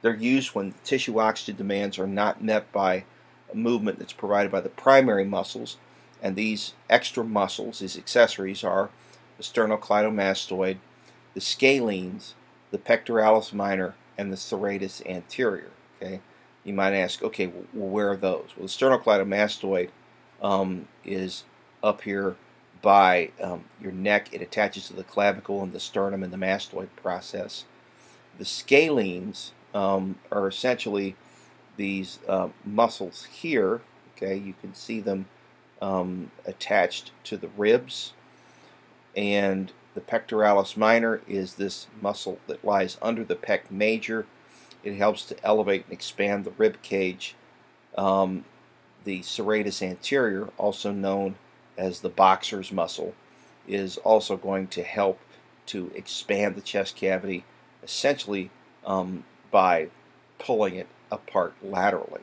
They're used when tissue oxygen demands are not met by a movement that's provided by the primary muscles, and these extra muscles, these accessories, are the sternocleidomastoid, the scalenes, the pectoralis minor, and the serratus anterior. Okay, you might ask, okay, well, where are those? Well, the sternocleidomastoid is up here by your neck. It attaches to the clavicle and the sternum in the mastoid process. The scalenes are essentially these muscles here. Okay, you can see them attached to the ribs, and the pectoralis minor is this muscle that lies under the pec major. It helps to elevate and expand the rib cage. The serratus anterior, also known as the boxer's muscle, is also going to help to expand the chest cavity, essentially by pulling it apart laterally.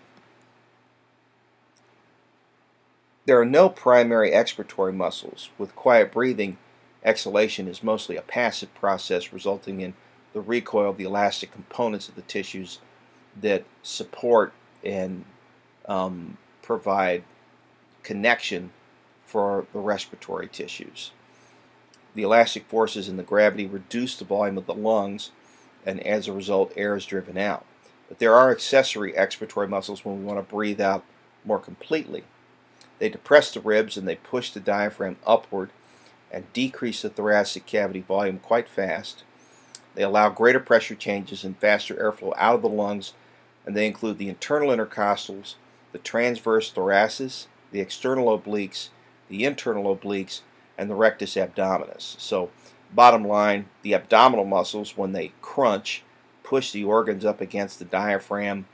There are no primary expiratory muscles. With quiet breathing, exhalation is mostly a passive process, resulting in the recoil of the elastic components of the tissues that support and provide connection for the respiratory tissues. The elastic forces and the gravity reduce the volume of the lungs, and as a result, air is driven out. But there are accessory expiratory muscles when we want to breathe out more completely. They depress the ribs and they push the diaphragm upward and decrease the thoracic cavity volume quite fast. They allow greater pressure changes and faster airflow out of the lungs, and they include the internal intercostals, the transverse thoraces, the external obliques, the internal obliques, and the rectus abdominis. So, bottom line, the abdominal muscles, when they crunch, push the organs up against the diaphragm,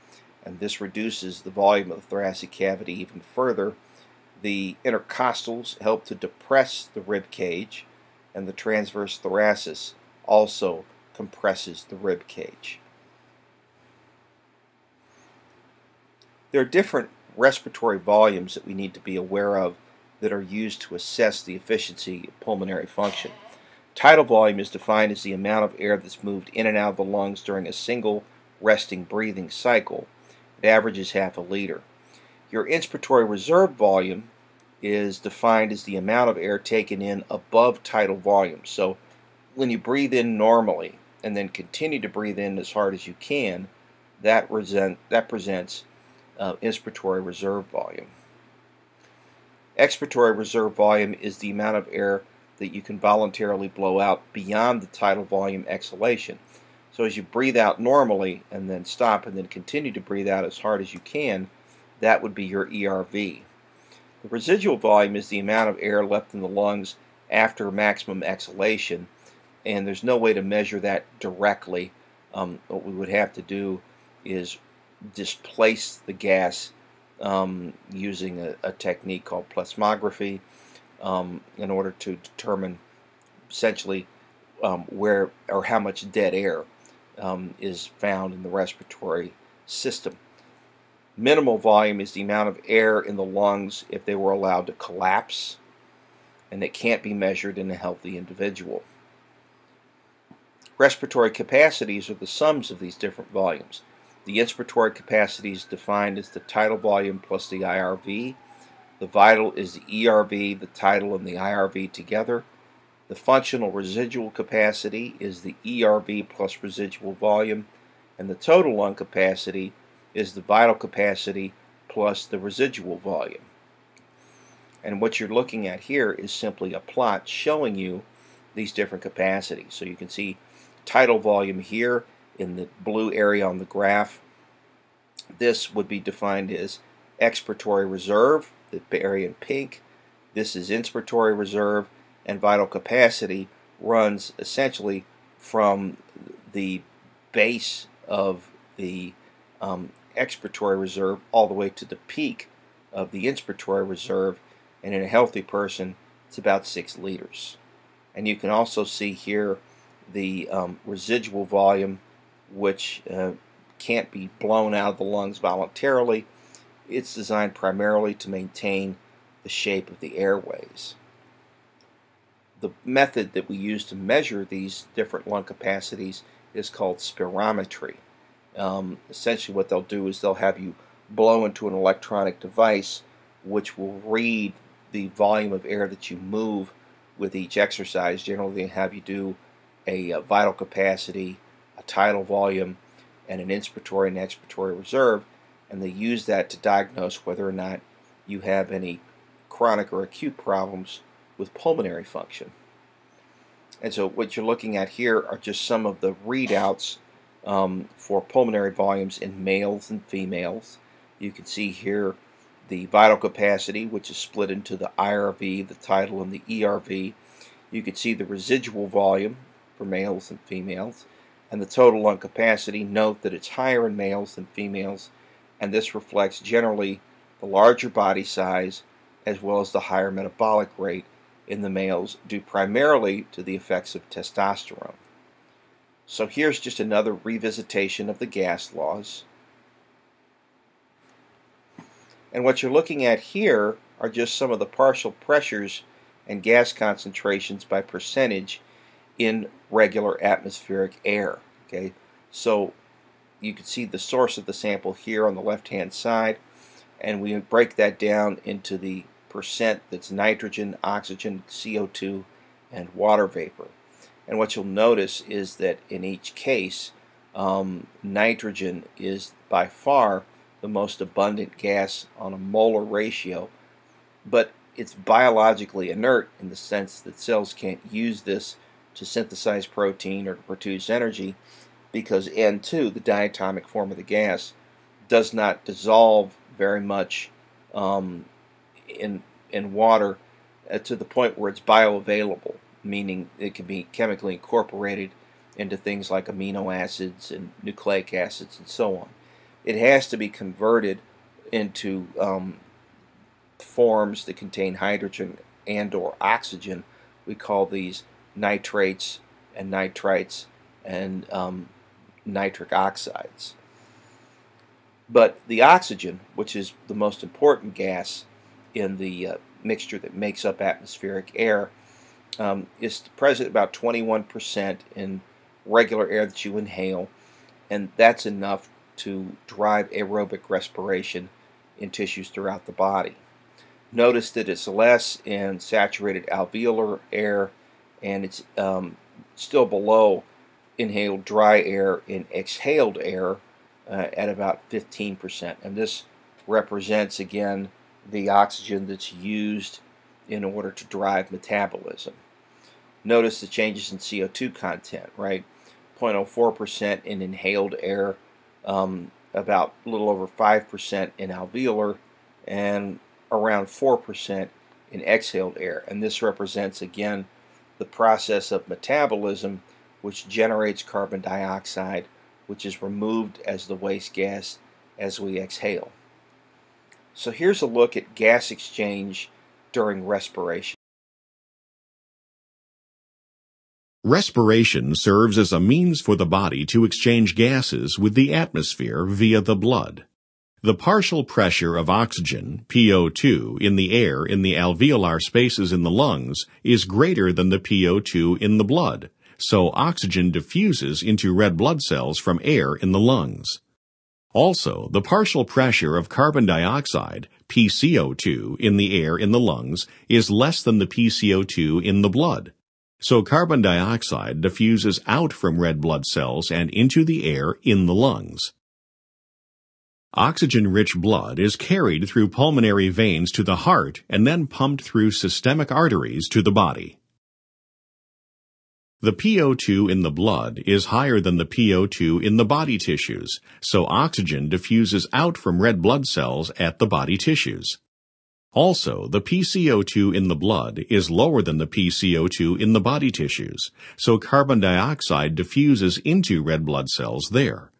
and this reduces the volume of the thoracic cavity even further. The intercostals help to depress the rib cage, and the transverse thoracis also compresses the rib cage. There are different respiratory volumes that we need to be aware of that are used to assess the efficiency of pulmonary function. Tidal volume is defined as the amount of air that's moved in and out of the lungs during a single resting breathing cycle. It averages half a liter. Your inspiratory reserve volume is defined as the amount of air taken in above tidal volume. So when you breathe in normally and then continue to breathe in as hard as you can, that presents inspiratory reserve volume. Expiratory reserve volume is the amount of air that you can voluntarily blow out beyond the tidal volume exhalation. So as you breathe out normally and then stop and then continue to breathe out as hard as you can, that would be your ERV. The residual volume is the amount of air left in the lungs after maximum exhalation, and there's no way to measure that directly. What we would have to do is displace the gas using a technique called plethysmography in order to determine essentially where or how much dead air is found in the respiratory system. Minimal volume is the amount of air in the lungs if they were allowed to collapse, and it can't be measured in a healthy individual. Respiratory capacities are the sums of these different volumes. The inspiratory capacity is defined as the tidal volume plus the IRV. The vital is the ERV, the tidal, and the IRV together. The functional residual capacity is the ERV plus residual volume, and the total lung capacity is the vital capacity plus the residual volume. And what you're looking at here is simply a plot showing you these different capacities. So you can see tidal volume here in the blue area on the graph. This would be defined as expiratory reserve, the area in pink. This is inspiratory reserve, and vital capacity runs essentially from the base of the expiratory reserve all the way to the peak of the inspiratory reserve, and in a healthy person it's about 6 liters. And you can also see here the residual volume, which can't be blown out of the lungs voluntarily. It's designed primarily to maintain the shape of the airways. The method that we use to measure these different lung capacities is called spirometry. Essentially what they'll do is they'll have you blow into an electronic device which will read the volume of air that you move with each exercise. Generally they have you do a vital capacity, a tidal volume, and an inspiratory and expiratory reserve, and they use that to diagnose whether or not you have any chronic or acute problems with pulmonary function. And so what you're looking at here are just some of the readouts for pulmonary volumes in males and females. You can see here the vital capacity, which is split into the IRV, the tidal, and the ERV. You can see the residual volume for males and females, and the total lung capacity. Note that it's higher in males than females, and this reflects generally the larger body size as well as the higher metabolic rate in the males, due primarily to the effects of testosterone. So here's just another revisitation of the gas laws. And what you're looking at here are just some of the partial pressures and gas concentrations by percentage in regular atmospheric air. Okay, so you can see the source of the sample here on the left-hand side, and we break that down into the percent that's nitrogen, oxygen, CO2, and water vapor. And what you'll notice is that in each case, nitrogen is by far the most abundant gas on a molar ratio, but it's biologically inert in the sense that cells can't use this to synthesize protein or to produce energy, because N2, the diatomic form of the gas, does not dissolve very much in water to the point where it's bioavailable, meaning it can be chemically incorporated into things like amino acids and nucleic acids and so on. It has to be converted into forms that contain hydrogen and or oxygen. We call these nitrates and nitrites and nitric oxides. But the oxygen, which is the most important gas in the mixture that makes up atmospheric air, is present about 21% in regular air that you inhale, and that's enough to drive aerobic respiration in tissues throughout the body. Notice that it's less in saturated alveolar air, and it's still below inhaled dry air in exhaled air at about 15%. And this represents, again, the oxygen that's used in order to drive metabolism. Notice the changes in CO2 content, right? 0.04% in inhaled air, about a little over 5% in alveolar, and around 4% in exhaled air. And this represents, again, the process of metabolism, which generates carbon dioxide, which is removed as the waste gas as we exhale. So here's a look at gas exchange during respiration. Respiration serves as a means for the body to exchange gases with the atmosphere via the blood. The partial pressure of oxygen, PO2, in the air in the alveolar spaces in the lungs is greater than the PO2 in the blood, so oxygen diffuses into red blood cells from air in the lungs. Also, the partial pressure of carbon dioxide, PCO2, in the air in the lungs is less than the PCO2 in the blood, so carbon dioxide diffuses out from red blood cells and into the air in the lungs. Oxygen-rich blood is carried through pulmonary veins to the heart and then pumped through systemic arteries to the body. The PO2 in the blood is higher than the PO2 in the body tissues, so oxygen diffuses out from red blood cells at the body tissues. Also, the PCO2 in the blood is lower than the PCO2 in the body tissues, so carbon dioxide diffuses into red blood cells there.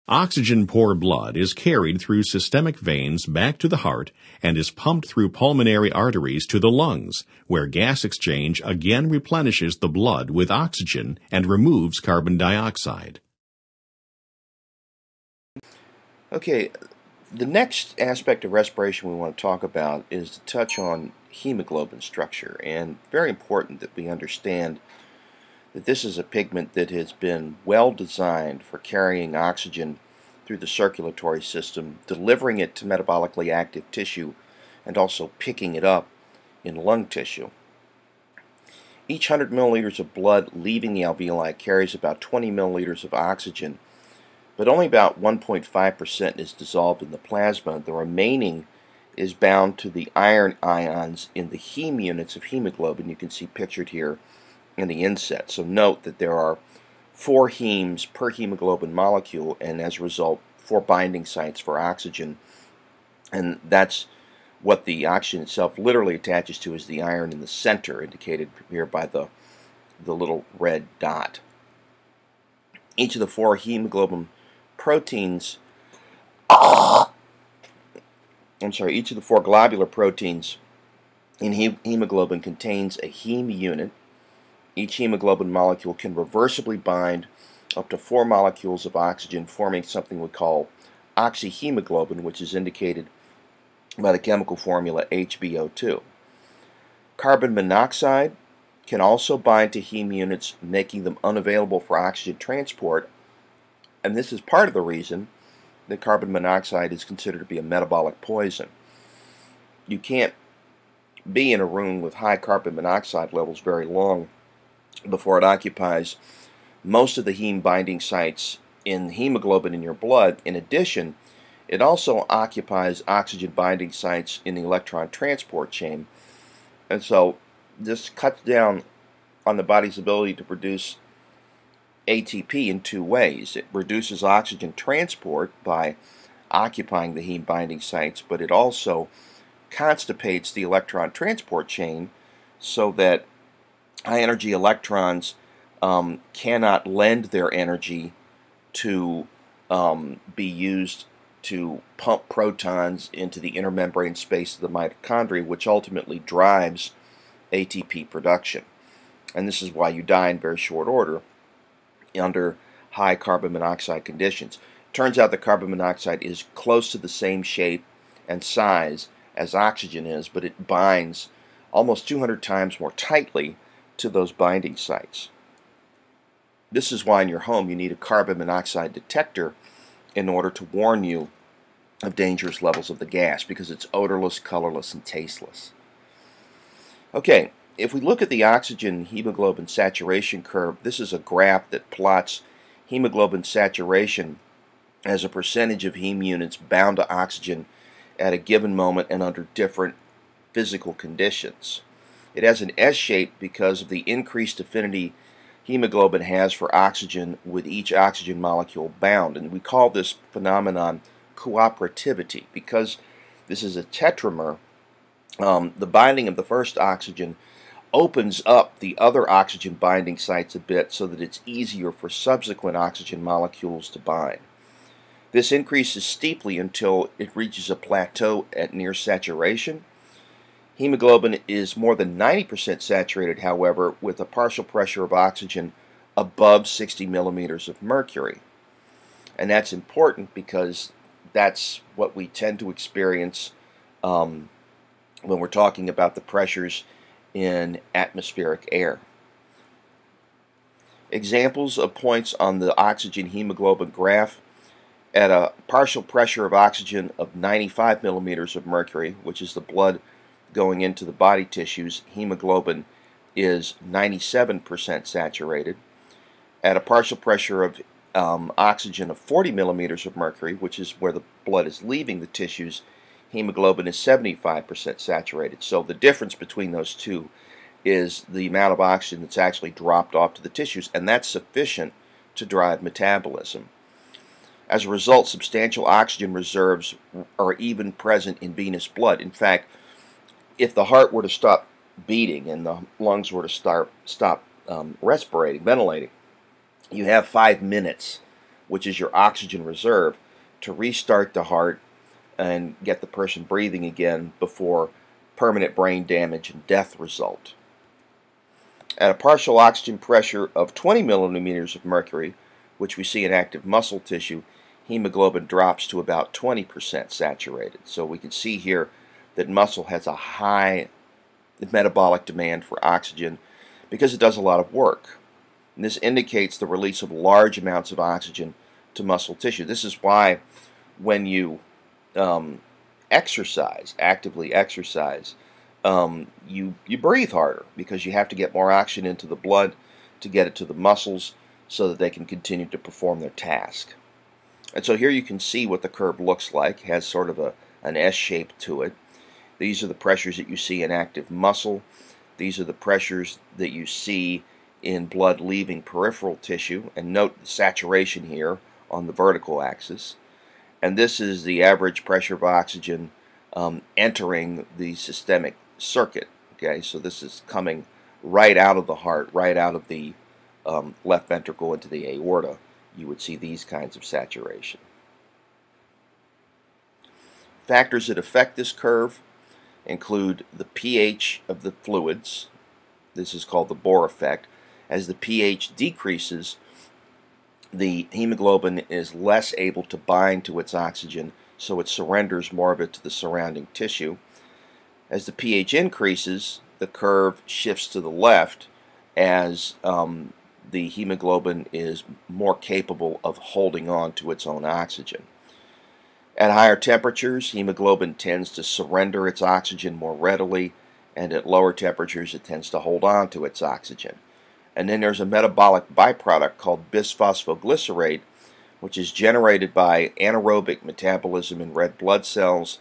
Oxygen-poor blood is carried through systemic veins back to the heart and is pumped through pulmonary arteries to the lungs, where gas exchange again replenishes the blood with oxygen and removes carbon dioxide. Okay, The next aspect of respiration we want to talk about is to touch on hemoglobin structure, and very important that we understand that this is a pigment that has been well designed for carrying oxygen through the circulatory system, delivering it to metabolically active tissue, and also picking it up in lung tissue. Each 100 milliliters of blood leaving the alveoli carries about 20 milliliters of oxygen, but only about 1.5% is dissolved in the plasma. The remaining is bound to the iron ions in the heme units of hemoglobin. You can see pictured here in the inset. So note that there are 4 hemes per hemoglobin molecule, and as a result 4 binding sites for oxygen, and that's what the oxygen itself literally attaches to, is the iron in the center, indicated here by the little red dot. Each of the 4 hemoglobin proteins, each of the 4 globular proteins in hemoglobin contains a heme unit. Each hemoglobin molecule can reversibly bind up to 4 molecules of oxygen, forming something we call oxyhemoglobin, which is indicated by the chemical formula HBO2. Carbon monoxide can also bind to heme units, making them unavailable for oxygen transport, and this is part of the reason that carbon monoxide is considered to be a metabolic poison. You can't be in a room with high carbon monoxide levels very long before it occupies most of the heme binding sites in hemoglobin in your blood. In addition, it also occupies oxygen binding sites in the electron transport chain, and so this cuts down on the body's ability to produce ATP in 2 ways. It reduces oxygen transport by occupying the heme binding sites, but it also constipates the electron transport chain so that high energy electrons cannot lend their energy to be used to pump protons into the inner membrane space of the mitochondria, which ultimately drives ATP production. And this is why you die in very short order under high carbon monoxide conditions. Turns out that carbon monoxide is close to the same shape and size as oxygen is, but it binds almost 200 times more tightly to those binding sites. This is why in your home you need a carbon monoxide detector in order to warn you of dangerous levels of the gas, because it's odorless, colorless, and tasteless. Okay, if we look at the oxygen hemoglobin saturation curve, this is a graph that plots hemoglobin saturation as a percentage of heme units bound to oxygen at a given moment and under different physical conditions. It has an S shape because of the increased affinity hemoglobin has for oxygen with each oxygen molecule bound, and we call this phenomenon cooperativity. Because this is a tetramer, the binding of the first oxygen opens up the other oxygen binding sites a bit so that it's easier for subsequent oxygen molecules to bind. This increases steeply until it reaches a plateau at near saturation. Hemoglobin is more than 90% saturated, however, with a partial pressure of oxygen above 60 millimeters of mercury. And that's important because that's what we tend to experience when we're talking about the pressures in atmospheric air. Examples of points on the oxygen hemoglobin graph: at a partial pressure of oxygen of 95 millimeters of mercury, which is the blood going into the body tissues, hemoglobin is 97% saturated. At a partial pressure of oxygen of 40 millimeters of mercury, which is where the blood is leaving the tissues, hemoglobin is 75% saturated. So the difference between those two is the amount of oxygen that's actually dropped off to the tissues, and that's sufficient to drive metabolism. As a result, substantial oxygen reserves are even present in venous blood. In fact, if the heart were to stop beating and the lungs were to stop respirating, ventilating, you have 5 minutes, which is your oxygen reserve, to restart the heart and get the person breathing again before permanent brain damage and death result. At a partial oxygen pressure of 20 millimeters of mercury, which we see in active muscle tissue, hemoglobin drops to about 20% saturated. So we can see here that muscle has a high metabolic demand for oxygen because it does a lot of work. And this indicates the release of large amounts of oxygen to muscle tissue. This is why when you actively exercise, you breathe harder because you have to get more oxygen into the blood to get it to the muscles so that they can continue to perform their task. And so here you can see what the curve looks like. It has sort of an S shape to it. These are the pressures that you see in active muscle. These are the pressures that you see in blood leaving peripheral tissue. And note the saturation here on the vertical axis. And this is the average pressure of oxygen entering the systemic circuit. Okay, so this is coming right out of the heart, right out of the left ventricle into the aorta. You would see these kinds of saturation. Factors that affect this curve include the pH of the fluids. This is called the Bohr effect. As the pH decreases, the hemoglobin is less able to bind to its oxygen, so it surrenders more of it to the surrounding tissue. As the pH increases, the curve shifts to the left as the hemoglobin is more capable of holding on to its own oxygen. At higher temperatures, hemoglobin tends to surrender its oxygen more readily, and at lower temperatures it tends to hold on to its oxygen. And then there's a metabolic byproduct called bisphosphoglycerate, which is generated by anaerobic metabolism in red blood cells.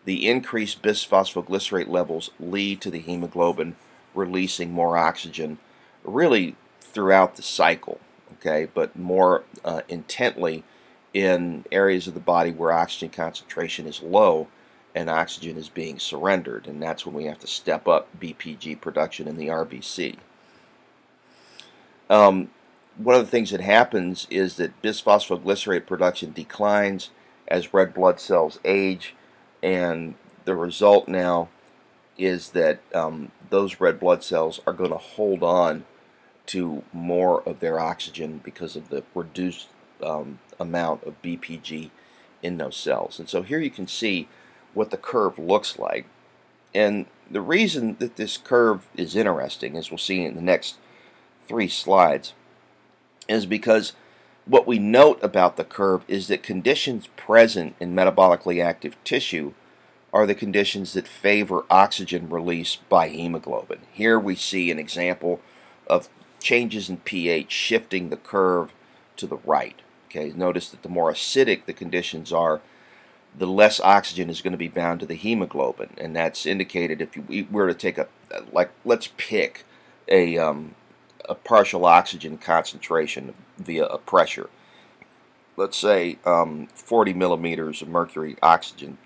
The increased bisphosphoglycerate levels lead to the hemoglobin releasing more oxygen, really throughout the cycle, okay, but more intently in areas of the body where oxygen concentration is low and oxygen is being surrendered, and that's when we have to step up BPG production in the RBC. One of the things that happens is that bisphosphoglycerate production declines as red blood cells age, and the result now is that those red blood cells are going to hold on to more of their oxygen because of the reduced amount of BPG in those cells. And so here you can see what the curve looks like. And the reason that this curve is interesting, as we'll see in the next 3 slides, is because what we note about the curve is that conditions present in metabolically active tissue are the conditions that favor oxygen release by hemoglobin. Here we see an example of changes in pH shifting the curve to the right. Okay, notice that the more acidic the conditions are, the less oxygen is going to be bound to the hemoglobin, and that's indicated if you were to take let's pick a partial oxygen concentration via a pressure. Let's say 40 millimeters of mercury oxygen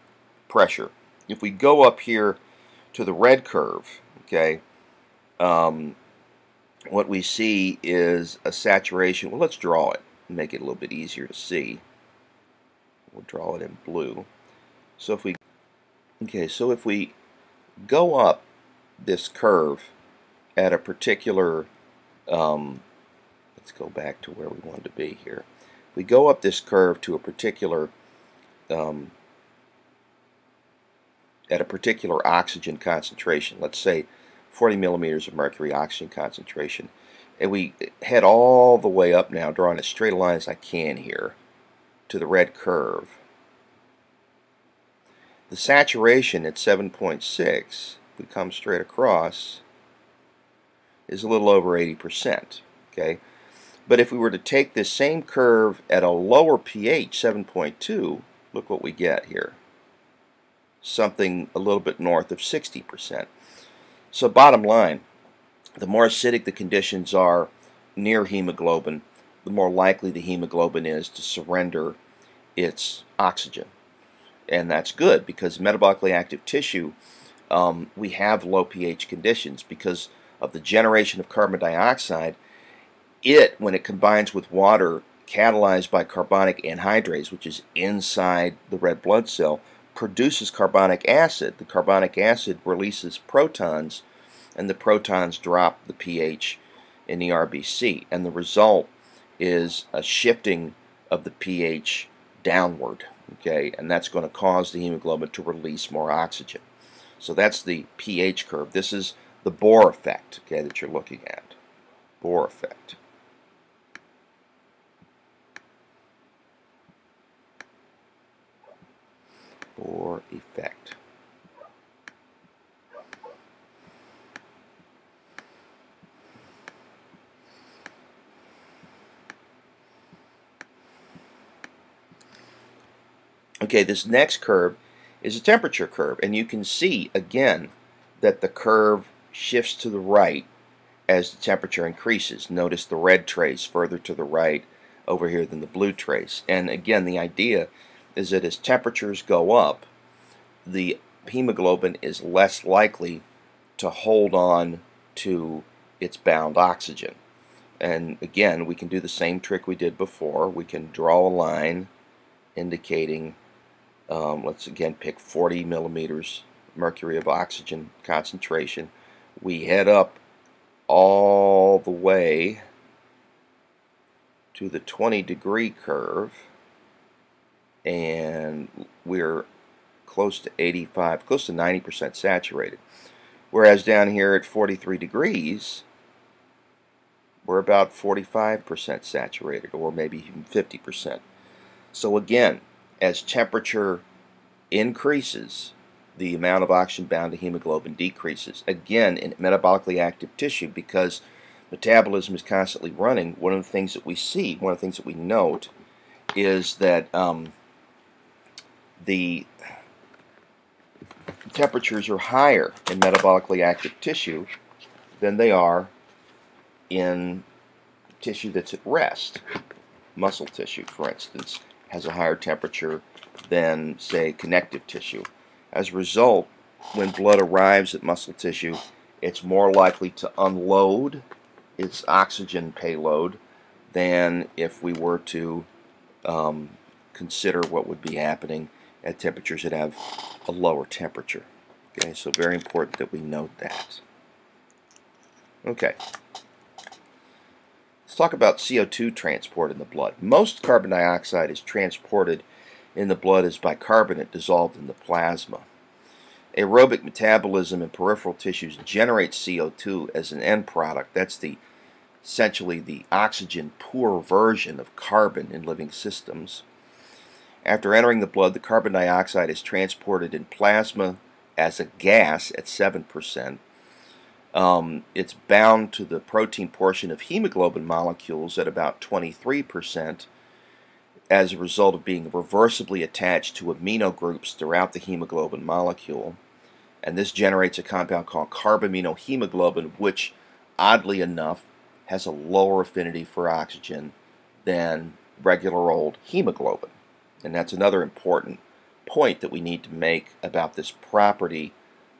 pressure. If we go up here to the red curve, okay, what we see is a saturation. Well, let's draw it and make it a little bit easier to see. We'll draw it in blue. So if we go up this curve at a particular let's go back to where we wanted to be here. If we go up this curve to a particular at a particular oxygen concentration, let's say 40 millimeters of mercury oxygen concentration, and we head all the way up now, drawing as straight a line as I can here to the red curve. The saturation at 7.6, we come straight across, is a little over 80%. Okay, but if we were to take this same curve at a lower pH, 7.2, look what we get here. Something a little bit north of 60%. So bottom line, the more acidic the conditions are near hemoglobin, the more likely the hemoglobin is to surrender its oxygen. And that's good because metabolically active tissue, we have low pH conditions because of the generation of carbon dioxide. When it combines with water catalyzed by carbonic anhydrase, which is inside the red blood cell, produces carbonic acid. The carbonic acid releases protons, and the protons drop the pH in the RBC, and the result is a shifting of the pH downward, okay, and that's going to cause the hemoglobin to release more oxygen. So that's the pH curve. This is the Bohr effect, okay, that you're looking at. Bohr effect. Bohr effect. Okay, this next curve is a temperature curve, and you can see again that the curve shifts to the right as the temperature increases. Notice the red trace further to the right over here than the blue trace. And again, the idea is that as temperatures go up, the hemoglobin is less likely to hold on to its bound oxygen. And again, we can do the same trick we did before. We can draw a line indicating, let's again pick 40 millimeters mercury of oxygen concentration. We head up all the way to the 20-degree curve, and we're close to 85, close to 90% saturated. Whereas down here at 43 degrees, we're about 45% saturated, or maybe even 50%. So again, as temperature increases, the amount of oxygen bound to hemoglobin decreases. Again, in metabolically active tissue, because metabolism is constantly running, one of the things that we see, one of the things that we note, is that the temperatures are higher in metabolically active tissue than they are in tissue that's at rest. Muscle tissue, for instance, has a higher temperature than, say, connective tissue. As a result, when blood arrives at muscle tissue, it's more likely to unload its oxygen payload than if we were to consider what would be happening at temperatures that have a lower temperature. Okay, so very important that we note that. Okay. Let's talk about CO2 transport in the blood. Most carbon dioxide is transported in the blood as bicarbonate dissolved in the plasma. Aerobic metabolism in peripheral tissues generates CO2 as an end product. That's essentially the oxygen-poor version of carbon in living systems. After entering the blood, the carbon dioxide is transported in plasma as a gas at 7%. It's bound to the protein portion of hemoglobin molecules at about 23% as a result of being reversibly attached to amino groups throughout the hemoglobin molecule. And this generates a compound called carbaminohemoglobin, which, oddly enough, has a lower affinity for oxygen than regular old hemoglobin. And that's another important point that we need to make about this property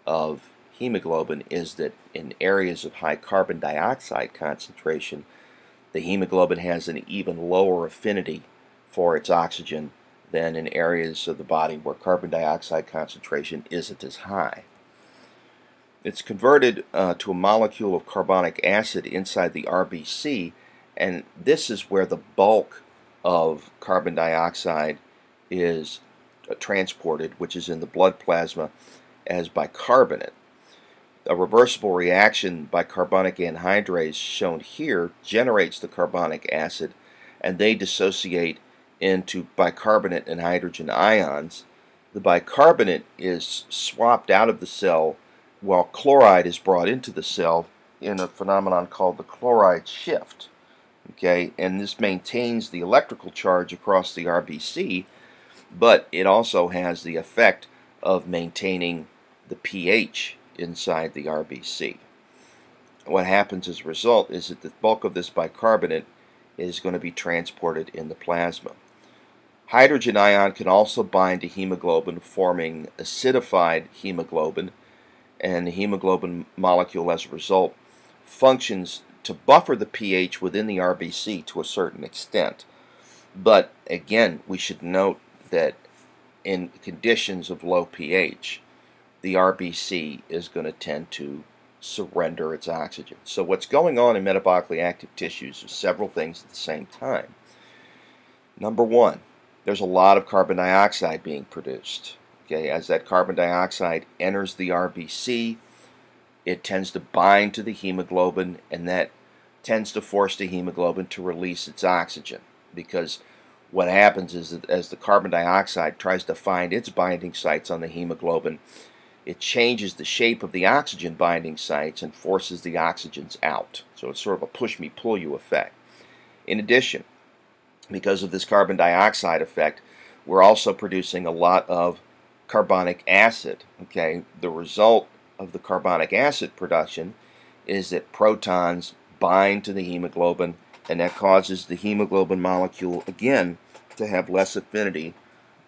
of hemoglobin, is that in areas of high carbon dioxide concentration, the hemoglobin has an even lower affinity for its oxygen than in areas of the body where carbon dioxide concentration isn't as high. It's converted to a molecule of carbonic acid inside the RBC, and this is where the bulk of carbon dioxide is transported, which is in the blood plasma as bicarbonate. A reversible reaction by carbonic anhydrase, shown here, generates the carbonic acid, and they dissociate into bicarbonate and hydrogen ions. The bicarbonate is swapped out of the cell while chloride is brought into the cell in a phenomenon called the chloride shift. Okay, and this maintains the electrical charge across the RBC, but it also has the effect of maintaining the pH inside the RBC. What happens as a result is that the bulk of this bicarbonate is going to be transported in the plasma. Hydrogen ion can also bind to hemoglobin, forming acidified hemoglobin, and the hemoglobin molecule as a result functions to buffer the pH within the RBC to a certain extent. But again, we should note that in conditions of low pH, the RBC is going to tend to surrender its oxygen. So what's going on in metabolically active tissues is several things at the same time. Number one, there's a lot of carbon dioxide being produced. Okay, as that carbon dioxide enters the RBC, it tends to bind to the hemoglobin, and that tends to force the hemoglobin to release its oxygen. Because what happens is that as the carbon dioxide tries to find its binding sites on the hemoglobin, it changes the shape of the oxygen binding sites and forces the oxygens out. So it's sort of a push-me-pull-you effect. In addition, because of this carbon dioxide effect, we're also producing a lot of carbonic acid. Okay, the result of the carbonic acid production is that protons bind to the hemoglobin, and that causes the hemoglobin molecule again to have less affinity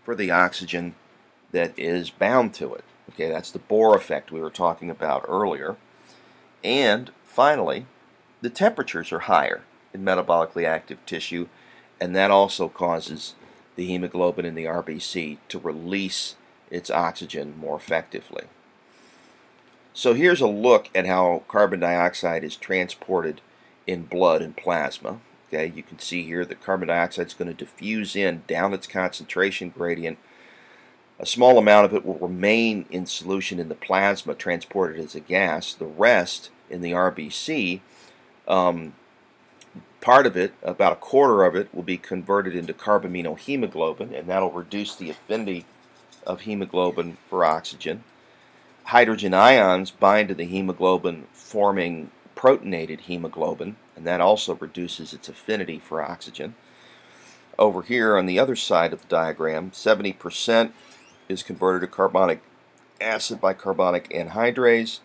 for the oxygen that is bound to it. Okay, that's the Bohr effect we were talking about earlier. And finally, the temperatures are higher in metabolically active tissue, and that also causes the hemoglobin in the RBC to release its oxygen more effectively. So here's a look at how carbon dioxide is transported in blood and plasma. Okay, you can see here that carbon dioxide is going to diffuse in down its concentration gradient. A small amount of it will remain in solution in the plasma, transported as a gas. The rest in the RBC, part of it, about a quarter of it, will be converted into carbaminohemoglobin, and that'll reduce the affinity of hemoglobin for oxygen. Hydrogen ions bind to the hemoglobin, forming protonated hemoglobin, and that also reduces its affinity for oxygen. Over here on the other side of the diagram, 70% is converted to carbonic acid by carbonic anhydrase.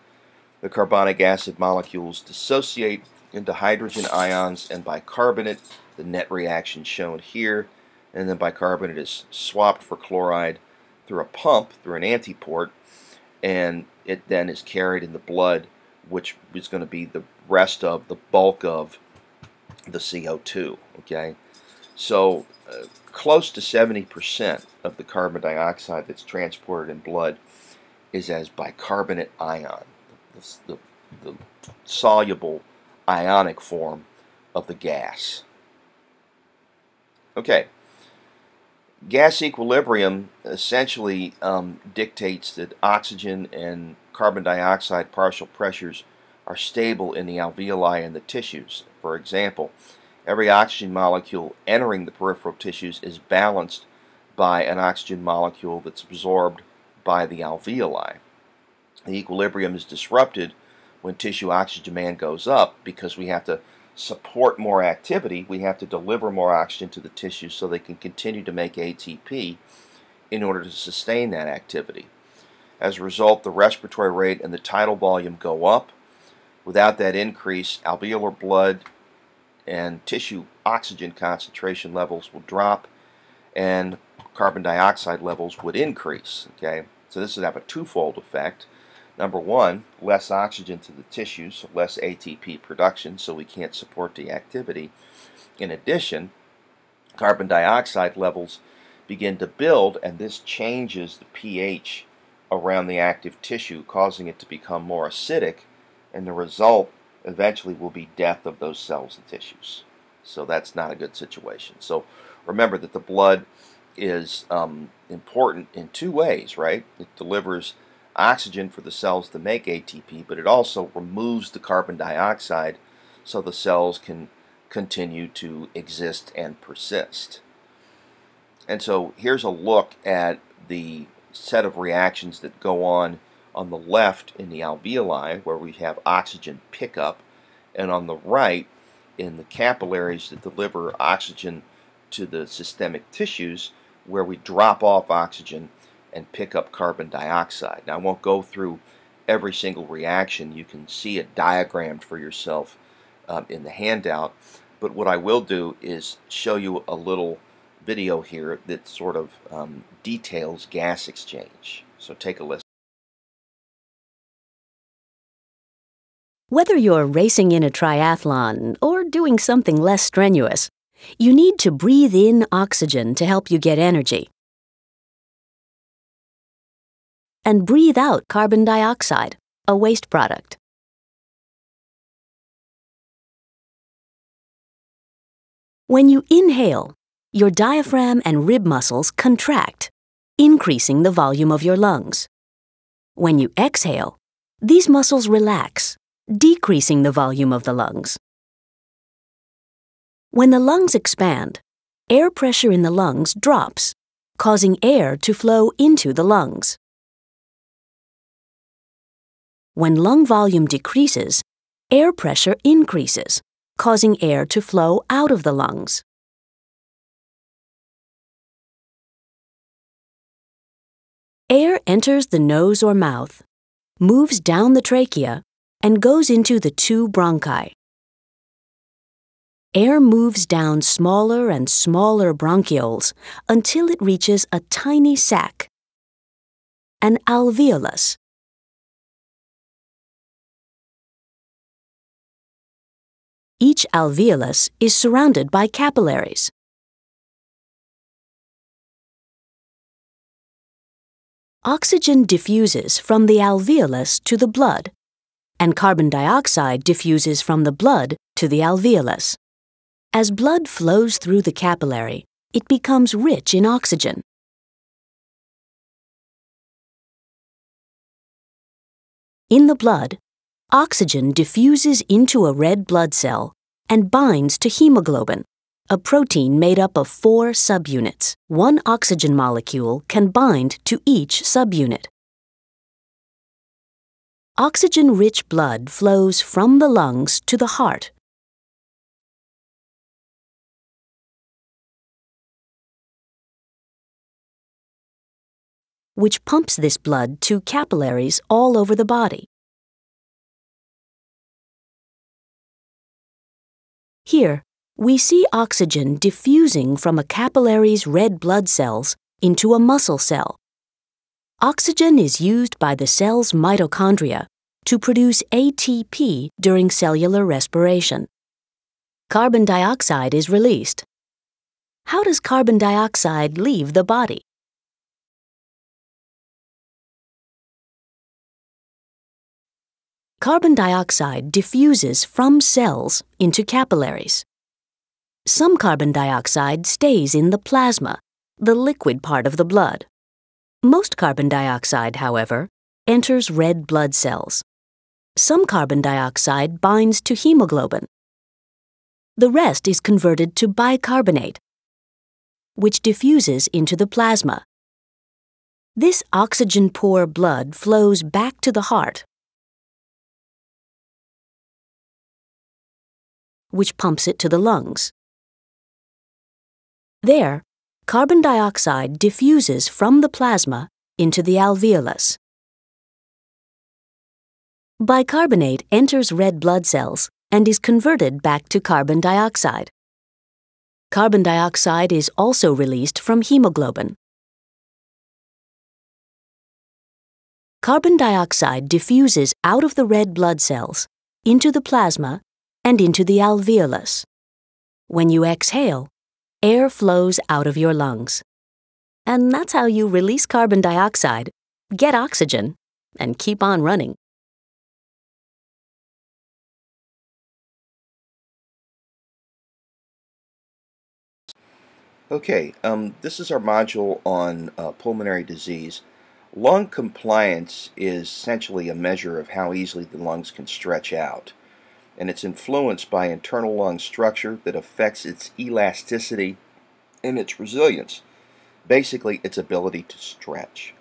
The carbonic acid molecules dissociate into hydrogen ions and bicarbonate. The net reaction shown here, and then bicarbonate is swapped for chloride through a pump, through an antiport, and it then is carried in the blood, which is going to be the rest of the bulk of the CO2. Okay, so close to 70% of the carbon dioxide that's transported in blood is as bicarbonate ion, the soluble ionic form of the gas. Okay, gas equilibrium essentially dictates that oxygen and carbon dioxide partial pressures are stable in the alveoli and the tissues. For example, every oxygen molecule entering the peripheral tissues is balanced by an oxygen molecule that's absorbed by the alveoli. The equilibrium is disrupted when tissue oxygen demand goes up because we have to support more activity. We have to deliver more oxygen to the tissue so they can continue to make ATP in order to sustain that activity. As a result, the respiratory rate and the tidal volume go up. Without that increase, alveolar blood and tissue oxygen concentration levels will drop, and carbon dioxide levels would increase. Okay, so this would have a twofold effect. Number one, less oxygen to the tissues, so less ATP production, so we can't support the activity. In addition, carbon dioxide levels begin to build, and this changes the pH around the active tissue, causing it to become more acidic, and the result eventually will be death of those cells and tissues. So that's not a good situation. So remember that the blood is important in two ways, right? It delivers oxygen for the cells to make ATP, but it also removes the carbon dioxide so the cells can continue to exist and persist. And so here's a look at the set of reactions that go on the left in the alveoli, where we have oxygen pickup, and on the right in the capillaries that deliver oxygen to the systemic tissues, where we drop off oxygen and pick up carbon dioxide. Now, I won't go through every single reaction. You can see it diagrammed for yourself in the handout, but what I will do is show you a little video here that sort of details gas exchange. So take a listen. Whether you're racing in a triathlon or doing something less strenuous, you need to breathe in oxygen to help you get energy, and breathe out carbon dioxide, a waste product. When you inhale, your diaphragm and rib muscles contract, increasing the volume of your lungs. When you exhale, these muscles relax, decreasing the volume of the lungs. When the lungs expand, air pressure in the lungs drops, causing air to flow into the lungs. When lung volume decreases, air pressure increases, causing air to flow out of the lungs. Air enters the nose or mouth, moves down the trachea, and goes into the two bronchi. Air moves down smaller and smaller bronchioles until it reaches a tiny sac, an alveolus. Each alveolus is surrounded by capillaries. Oxygen diffuses from the alveolus to the blood, and carbon dioxide diffuses from the blood to the alveolus. As blood flows through the capillary, it becomes rich in oxygen. In the blood, oxygen diffuses into a red blood cell and binds to hemoglobin, a protein made up of 4 subunits. One oxygen molecule can bind to each subunit. Oxygen-rich blood flows from the lungs to the heart. Which pumps this blood to capillaries all over the body. Here, we see oxygen diffusing from a capillary's red blood cells into a muscle cell. Oxygen is used by the cell's mitochondria to produce ATP during cellular respiration. Carbon dioxide is released. How does carbon dioxide leave the body? Carbon dioxide diffuses from cells into capillaries. Some carbon dioxide stays in the plasma, the liquid part of the blood. Most carbon dioxide, however, enters red blood cells. Some carbon dioxide binds to hemoglobin. The rest is converted to bicarbonate, which diffuses into the plasma. This oxygen-poor blood flows back to the heart, which pumps it to the lungs. There, carbon dioxide diffuses from the plasma into the alveolus. Bicarbonate enters red blood cells and is converted back to carbon dioxide. Carbon dioxide is also released from hemoglobin. Carbon dioxide diffuses out of the red blood cells, into the plasma, and into the alveolus. When you exhale, air flows out of your lungs. And that's how you release carbon dioxide, get oxygen, and keep on running. Okay, this is our module on pulmonary disease. Lung compliance is essentially a measure of how easily the lungs can stretch out, and it's influenced by internal lung structure that affects its elasticity and its resilience, basically its ability to stretch.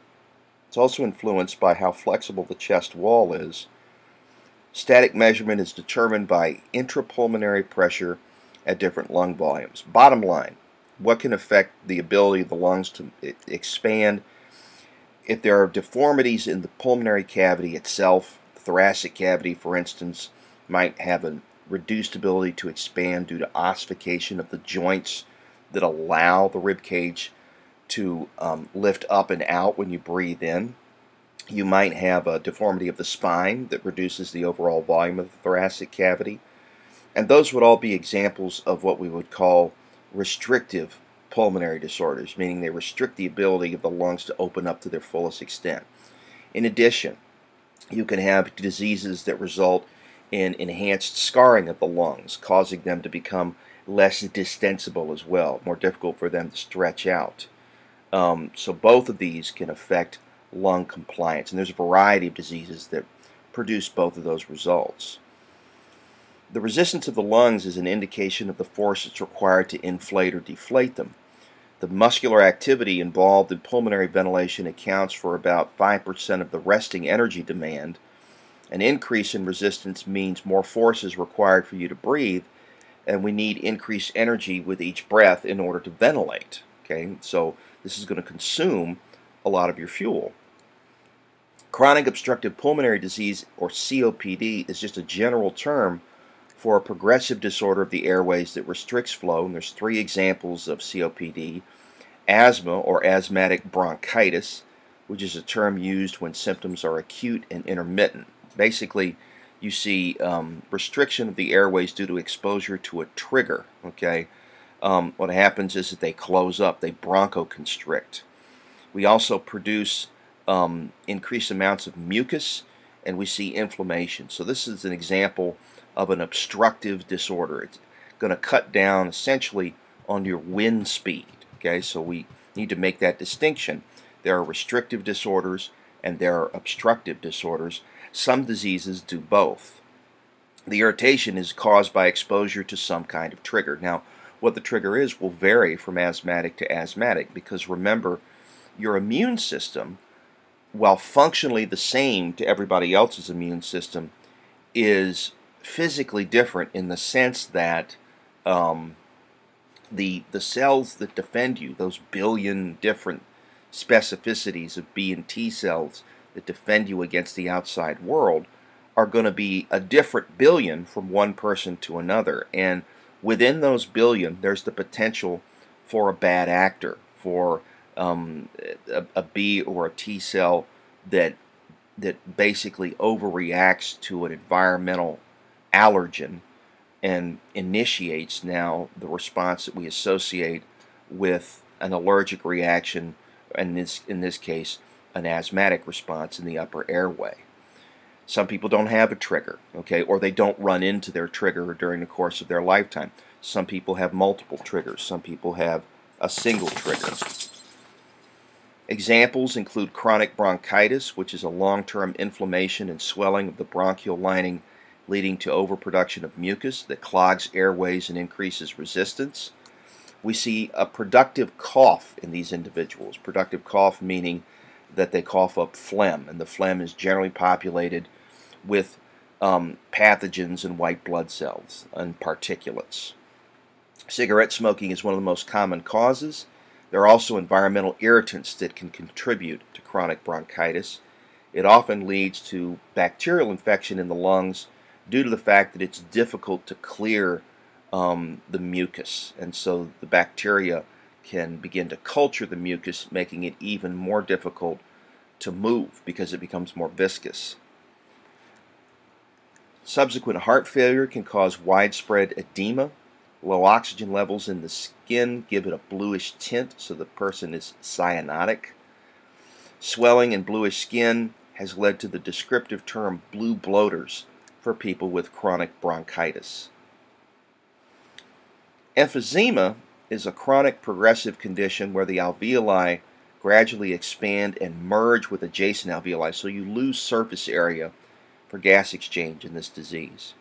It's also influenced by how flexible the chest wall is. Static measurement is determined by intrapulmonary pressure at different lung volumes. Bottom line, what can affect the ability of the lungs to expand? If there are deformities in the pulmonary cavity itself, the thoracic cavity, for instance, might have a reduced ability to expand due to ossification of the joints that allow the rib cage to lift up and out when you breathe in. You might have a deformity of the spine that reduces the overall volume of the thoracic cavity. And those would all be examples of what we would call restrictive pulmonary disorders, meaning they restrict the ability of the lungs to open up to their fullest extent. In addition, you can have diseases that result in enhanced scarring of the lungs, causing them to become less distensible as well, more difficult for them to stretch out. So both of these can affect lung compliance, and there's a variety of diseases that produce both of those results. The resistance of the lungs is an indication of the force that's required to inflate or deflate them. The muscular activity involved in pulmonary ventilation accounts for about 5% of the resting energy demand. An increase in resistance means more force is required for you to breathe, and we need increased energy with each breath in order to ventilate. Okay, so this is going to consume a lot of your fuel. Chronic obstructive pulmonary disease, or COPD, is just a general term for a progressive disorder of the airways that restricts flow, and there's 3 examples of COPD. Asthma, or asthmatic bronchitis, which is a term used when symptoms are acute and intermittent. Basically, you see restriction of the airways due to exposure to a trigger. Okay, what happens is that they close up, they bronchoconstrict. We also produce increased amounts of mucus, and we see inflammation. So this is an example of an obstructive disorder. It's going to cut down essentially on your wind speed. Okay, so we need to make that distinction. There are restrictive disorders and there are obstructive disorders. Some diseases do both. The irritation is caused by exposure to some kind of trigger. Now, what the trigger is will vary from asthmatic to asthmatic, because remember, your immune system, while functionally the same to everybody else's immune system, is physically different in the sense that the cells that defend you, those billion different specificities of B and T cells that defend you against the outside world, are going to be a different billion from one person to another. And within those billion, there's the potential for a bad actor, for a B or a T cell that basically overreacts to an environmental allergen and initiates now the response that we associate with an allergic reaction, and in this case an asthmatic response in the upper airway. Some people don't have a trigger, okay, or they don't run into their trigger during the course of their lifetime. Some people have multiple triggers. Some people have a single trigger. Examples include chronic bronchitis, which is a long-term inflammation and swelling of the bronchial lining leading to overproduction of mucus that clogs airways and increases resistance. We see a productive cough in these individuals. Productive cough meaning that they cough up phlegm, and the phlegm is generally populated with pathogens and white blood cells and particulates. Cigarette smoking is one of the most common causes. There are also environmental irritants that can contribute to chronic bronchitis. It often leads to bacterial infection in the lungs due to the fact that it's difficult to clear the mucus, and so the bacteria can begin to culture the mucus, making it even more difficult to move because it becomes more viscous. Subsequent heart failure can cause widespread edema. Low oxygen levels in the skin give it a bluish tint, so the person is cyanotic. Swelling and bluish skin has led to the descriptive term blue bloaters for people with chronic bronchitis. Emphysema is a chronic progressive condition where the alveoli gradually expand and merge with adjacent alveoli, so you lose surface area for gas exchange in this disease.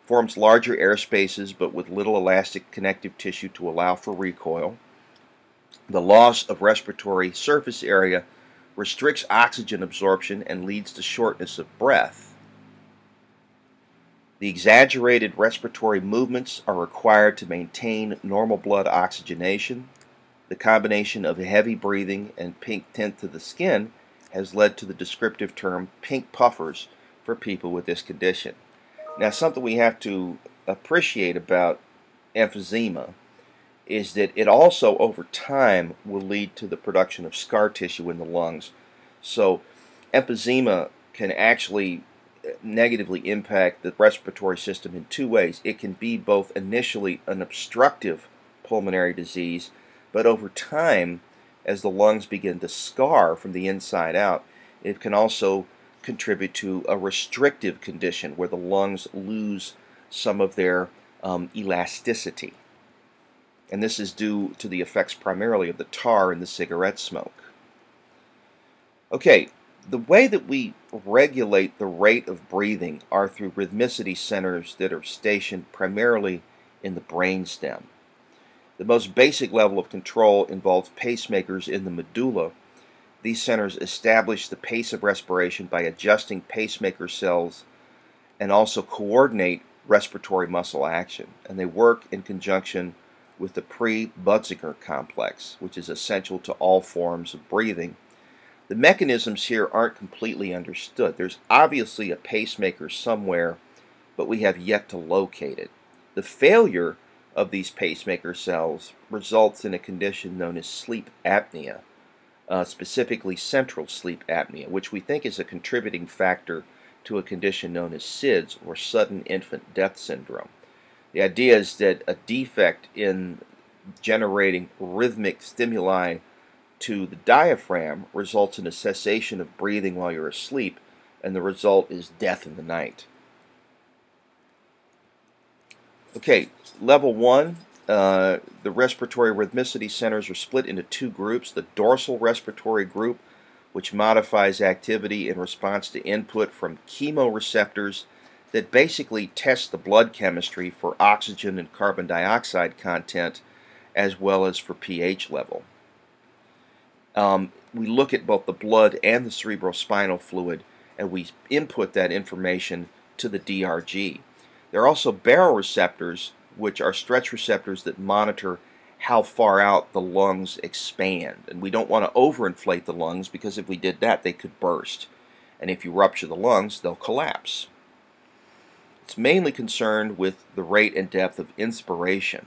Forms larger air spaces but with little elastic connective tissue to allow for recoil. The loss of respiratory surface area restricts oxygen absorption and leads to shortness of breath. The exaggerated respiratory movements are required to maintain normal blood oxygenation. The combination of heavy breathing and pink tint to the skin has led to the descriptive term pink puffers for people with this condition. Now, something we have to appreciate about emphysema is that it also, over time, will lead to the production of scar tissue in the lungs. So, emphysema can actually negatively impact the respiratory system in 2 ways. It can be both initially an obstructive pulmonary disease, but over time, as the lungs begin to scar from the inside out, it can also contribute to a restrictive condition where the lungs lose some of their elasticity. And this is due to the effects primarily of the tar in the cigarette smoke. Okay, the way that we regulate the rate of breathing are through rhythmicity centers that are stationed primarily in the brainstem. The most basic level of control involves pacemakers in the medulla. These centers establish the pace of respiration by adjusting pacemaker cells and also coordinate respiratory muscle action. And they work in conjunction with the pre-Butzinger complex, which is essential to all forms of breathing. The mechanisms here aren't completely understood. There's obviously a pacemaker somewhere, but we have yet to locate it. The failure of these pacemaker cells results in a condition known as sleep apnea, specifically central sleep apnea, which we think is a contributing factor to a condition known as SIDS, or sudden infant death syndrome. The idea is that a defect in generating rhythmic stimuli to the diaphragm results in a cessation of breathing while you're asleep, and the result is death in the night. Okay, level 1, the respiratory rhythmicity centers are split into two groups. The dorsal respiratory group, which modifies activity in response to input from chemoreceptors that basically test the blood chemistry for oxygen and carbon dioxide content, as well as for pH level. We look at both the blood and the cerebrospinal fluid, and we input that information to the DRG. There are also baroreceptors, which are stretch receptors that monitor how far out the lungs expand. And we don't want to overinflate the lungs, because if we did that, they could burst. And if you rupture the lungs, they'll collapse. It's mainly concerned with the rate and depth of inspiration.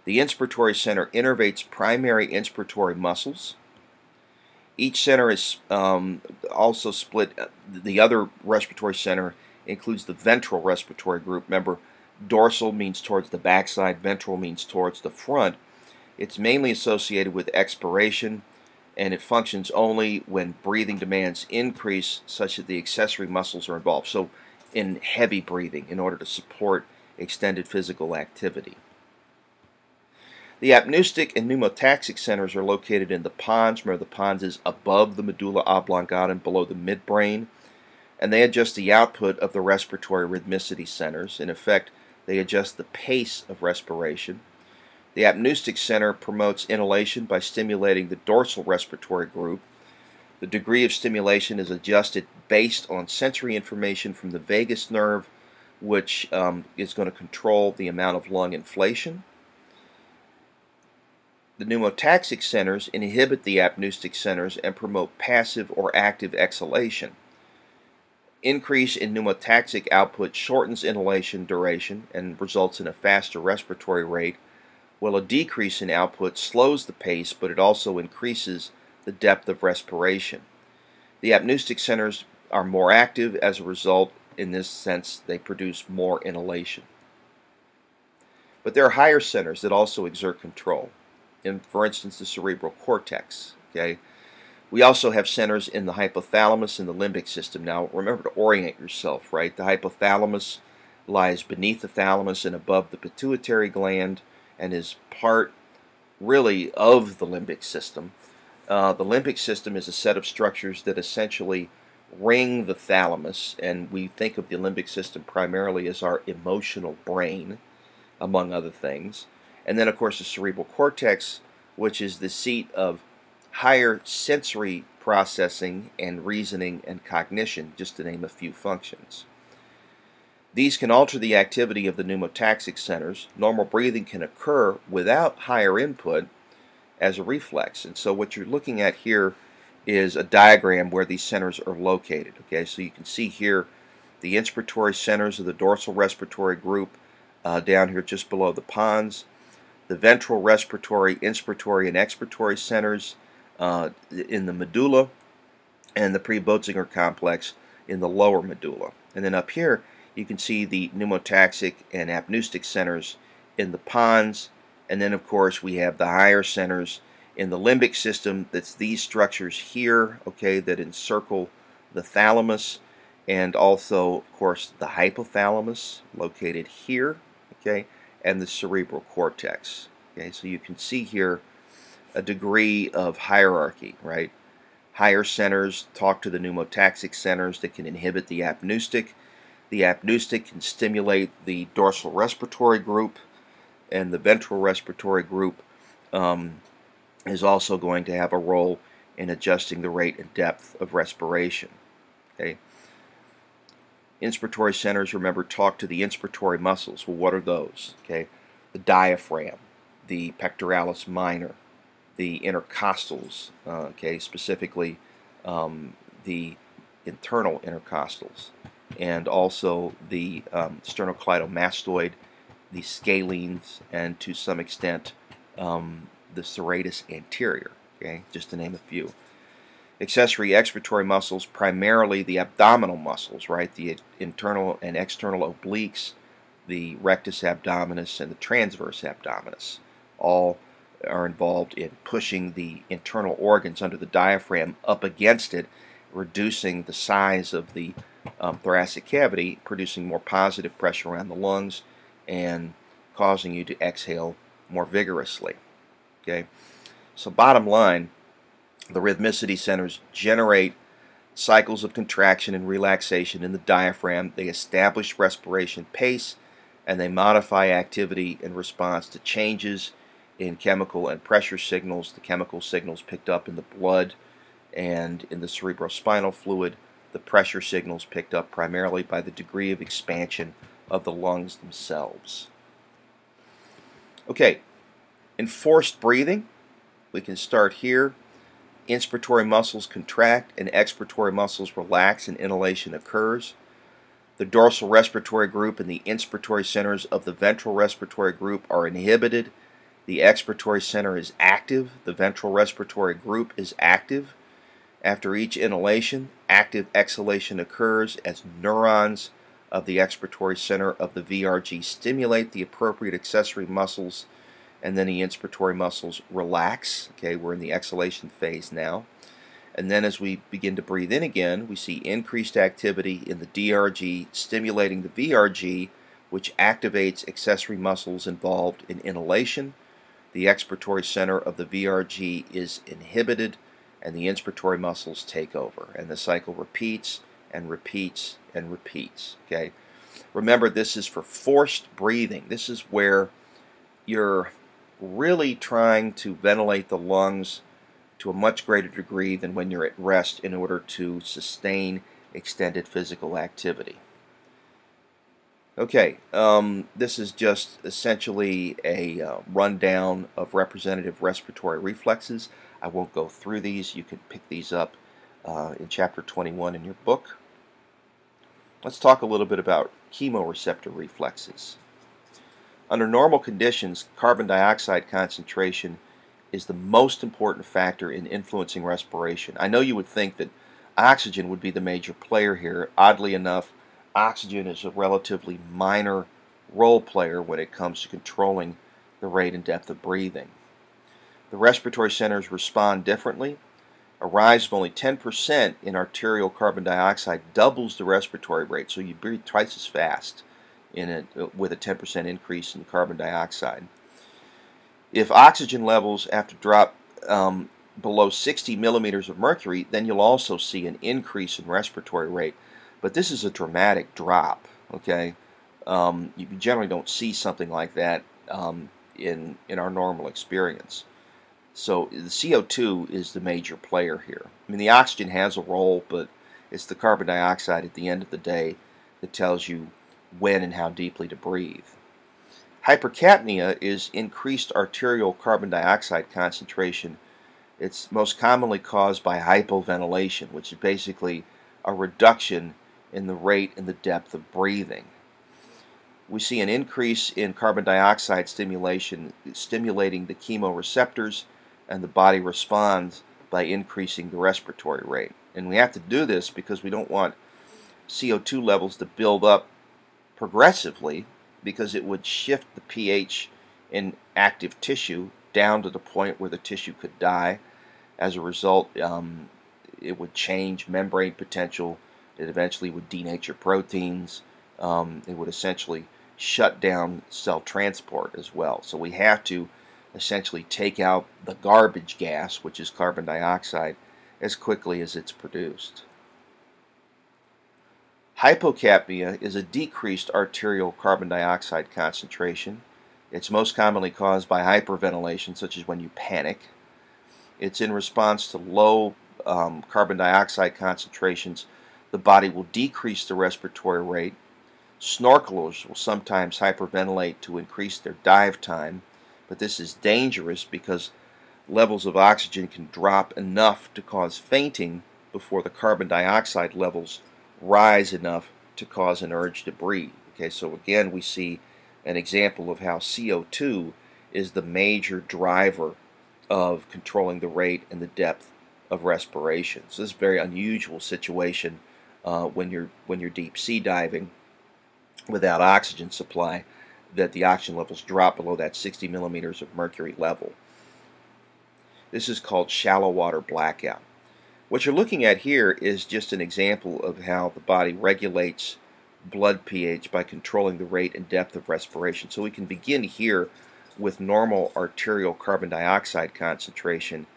The inspiratory center innervates primary inspiratory muscles. Each center is also split. The other respiratory center includes the ventral respiratory group. Remember, dorsal means towards the backside, ventral means towards the front. It's mainly associated with expiration, and it functions only when breathing demands increase such that the accessory muscles are involved. So in heavy breathing, in order to support extended physical activity. The apneustic and pneumotaxic centers are located in the pons. Remember, the pons is above the medulla oblongata and below the midbrain, and they adjust the output of the respiratory rhythmicity centers. In effect, they adjust the pace of respiration. The apneustic center promotes inhalation by stimulating the dorsal respiratory group. The degree of stimulation is adjusted based on sensory information from the vagus nerve, which is going to control the amount of lung inflation. The pneumotaxic centers inhibit the apneustic centers and promote passive or active exhalation. Increase in pneumotaxic output shortens inhalation duration and results in a faster respiratory rate, while a decrease in output slows the pace, but it also increases the depth of respiration. The apneustic centers are more active. As a result, in this sense, they produce more inhalation. But there are higher centers that also exert control, for instance, the cerebral cortex. Okay? We also have centers in the hypothalamus and the limbic system. Now, remember to orient yourself, right? The hypothalamus lies beneath the thalamus and above the pituitary gland, and is part, really, of the limbic system. The limbic system is a set of structures that essentially ring the thalamus, and we think of the limbic system primarily as our emotional brain, among other things. And then, of course, the cerebral cortex, which is the seat of higher sensory processing and reasoning and cognition, just to name a few functions. These can alter the activity of the pneumotaxic centers. Normal breathing can occur without higher input as a reflex. And so what you're looking at here is a diagram where these centers are located. Okay, so you can see here the inspiratory centers of the dorsal respiratory group down here just below the pons. The ventral respiratory, inspiratory, and expiratory centers in the medulla, and the pre-Butzinger complex in the lower medulla. And then up here you can see the pneumotaxic and apneustic centers in the pons, and then of course we have the higher centers in the limbic system. That's these structures here, okay, that encircle the thalamus, and also of course the hypothalamus located here, okay, and the cerebral cortex. Okay, so you can see here a degree of hierarchy, right? Higher centers talk to the pneumotaxic centers that can inhibit the apneustic. The apneustic can stimulate the dorsal respiratory group, and the ventral respiratory group is also going to have a role in adjusting the rate and depth of respiration. Okay. Inspiratory centers, remember, talk to the inspiratory muscles. Well, what are those? Okay, the diaphragm, the pectoralis minor, the intercostals, okay, specifically the internal intercostals, and also the sternocleidomastoid, the scalenes, and to some extent the serratus anterior, okay, just to name a few. Accessory expiratory muscles, primarily the abdominal muscles, right, the internal and external obliques, the rectus abdominis, and the transverse abdominis, all are involved in pushing the internal organs under the diaphragm up against it, reducing the size of the thoracic cavity, producing more positive pressure around the lungs, and causing you to exhale more vigorously. Okay, so bottom line, the rhythmicity centers generate cycles of contraction and relaxation in the diaphragm. They establish respiration pace, and they modify activity in response to changes in chemical and pressure signals, the chemical signals picked up in the blood and in the cerebrospinal fluid, the pressure signals picked up primarily by the degree of expansion of the lungs themselves. Okay, in forced breathing, we can start here. Inspiratory muscles contract and expiratory muscles relax and inhalation occurs. The dorsal respiratory group and the inspiratory centers of the ventral respiratory group are inhibited. The expiratory center is active. The ventral respiratory group is active. After each inhalation, active exhalation occurs as neurons of the expiratory center of the VRG stimulate the appropriate accessory muscles, and then the inspiratory muscles relax. Okay, we're in the exhalation phase now. And then as we begin to breathe in again, we see increased activity in the DRG stimulating the VRG, which activates accessory muscles involved in inhalation. The expiratory center of the VRG is inhibited, and the inspiratory muscles take over. And the cycle repeats and repeats and repeats. Okay, remember, this is for forced breathing. This is where you're really trying to ventilate the lungs to a much greater degree than when you're at rest in order to sustain extended physical activity. Okay, this is just essentially a rundown of representative respiratory reflexes. I won't go through these. You can pick these up in Chapter 21 in your book. Let's talk a little bit about chemoreceptor reflexes. Under normal conditions, carbon dioxide concentration is the most important factor in influencing respiration. I know you would think that oxygen would be the major player here. Oddly enough, oxygen is a relatively minor role player when it comes to controlling the rate and depth of breathing. The respiratory centers respond differently. A rise of only 10% in arterial carbon dioxide doubles the respiratory rate, so you breathe twice as fast with a 10% increase in carbon dioxide. If oxygen levels have to drop below 60 millimeters of mercury, then you'll also see an increase in respiratory rate. But this is a dramatic drop, okay? You generally don't see something like that in our normal experience. So the CO2 is the major player here. I mean, the oxygen has a role, but it's the carbon dioxide at the end of the day that tells you when and how deeply to breathe. Hypercapnia is increased arterial carbon dioxide concentration. It's most commonly caused by hypoventilation, which is basically a reduction in the rate and the depth of breathing. We see an increase in carbon dioxide stimulation, stimulating the chemoreceptors, and the body responds by increasing the respiratory rate. And we have to do this because we don't want CO2 levels to build up progressively, because it would shift the pH in active tissue down to the point where the tissue could die. As a result, it would change membrane potential. It eventually would denature proteins. It would essentially shut down cell transport as well. So we have to essentially take out the garbage gas, which is carbon dioxide, as quickly as it's produced. Hypocapnia is a decreased arterial carbon dioxide concentration. It's most commonly caused by hyperventilation, such as when you panic. It's in response to low carbon dioxide concentrations. The body will decrease the respiratory rate. Snorkelers will sometimes hyperventilate to increase their dive time, but this is dangerous because levels of oxygen can drop enough to cause fainting before the carbon dioxide levels rise enough to cause an urge to breathe. Okay, so again we see an example of how CO2 is the major driver of controlling the rate and the depth of respiration. So this is a very unusual situation when you're deep sea diving without oxygen supply, that the oxygen levels drop below that 60 millimeters of mercury level. This is called shallow water blackout. What you're looking at here is just an example of how the body regulates blood pH by controlling the rate and depth of respiration. So we can begin here with normal arterial carbon dioxide concentration.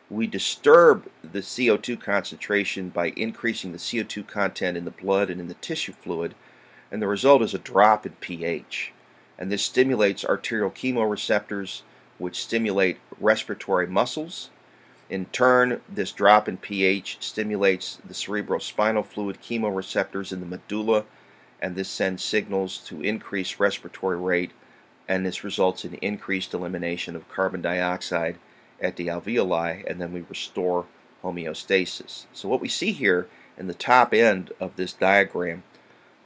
We disturb the CO2 concentration by increasing the CO2 content in the blood and in the tissue fluid, and the result is a drop in pH. And this stimulates arterial chemoreceptors, which stimulate respiratory muscles. In turn, this drop in pH stimulates the cerebrospinal fluid chemoreceptors in the medulla, and this sends signals to increase respiratory rate, and this results in increased elimination of carbon dioxide at the alveoli, and then we restore homeostasis. So what we see here in the top end of this diagram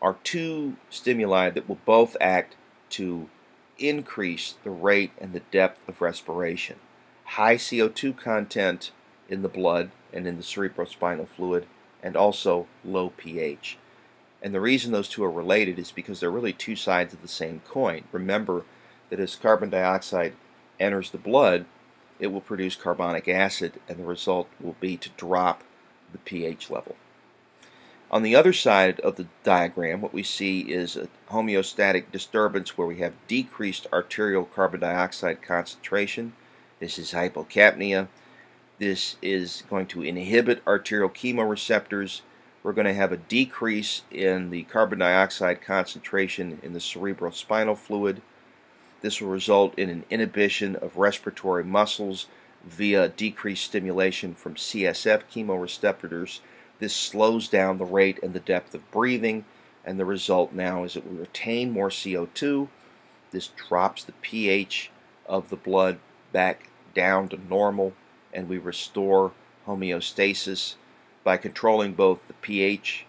are two stimuli that will both act to increase the rate and the depth of respiration. High CO2 content in the blood and in the cerebrospinal fluid, and also low pH. And the reason those two are related is because they're really two sides of the same coin. Remember that as carbon dioxide enters the blood, it will produce carbonic acid, and the result will be to drop the pH level. On the other side of the diagram, what we see is a homeostatic disturbance where we have decreased arterial carbon dioxide concentration. This is hypocapnia. This is going to inhibit arterial chemoreceptors. We're going to have a decrease in the carbon dioxide concentration in the cerebrospinal fluid. This will result in an inhibition of respiratory muscles via decreased stimulation from CSF chemoreceptors. This slows down the rate and the depth of breathing, and the result now is that we retain more CO2. This drops the pH of the blood back down to normal, and we restore homeostasis by controlling both the pH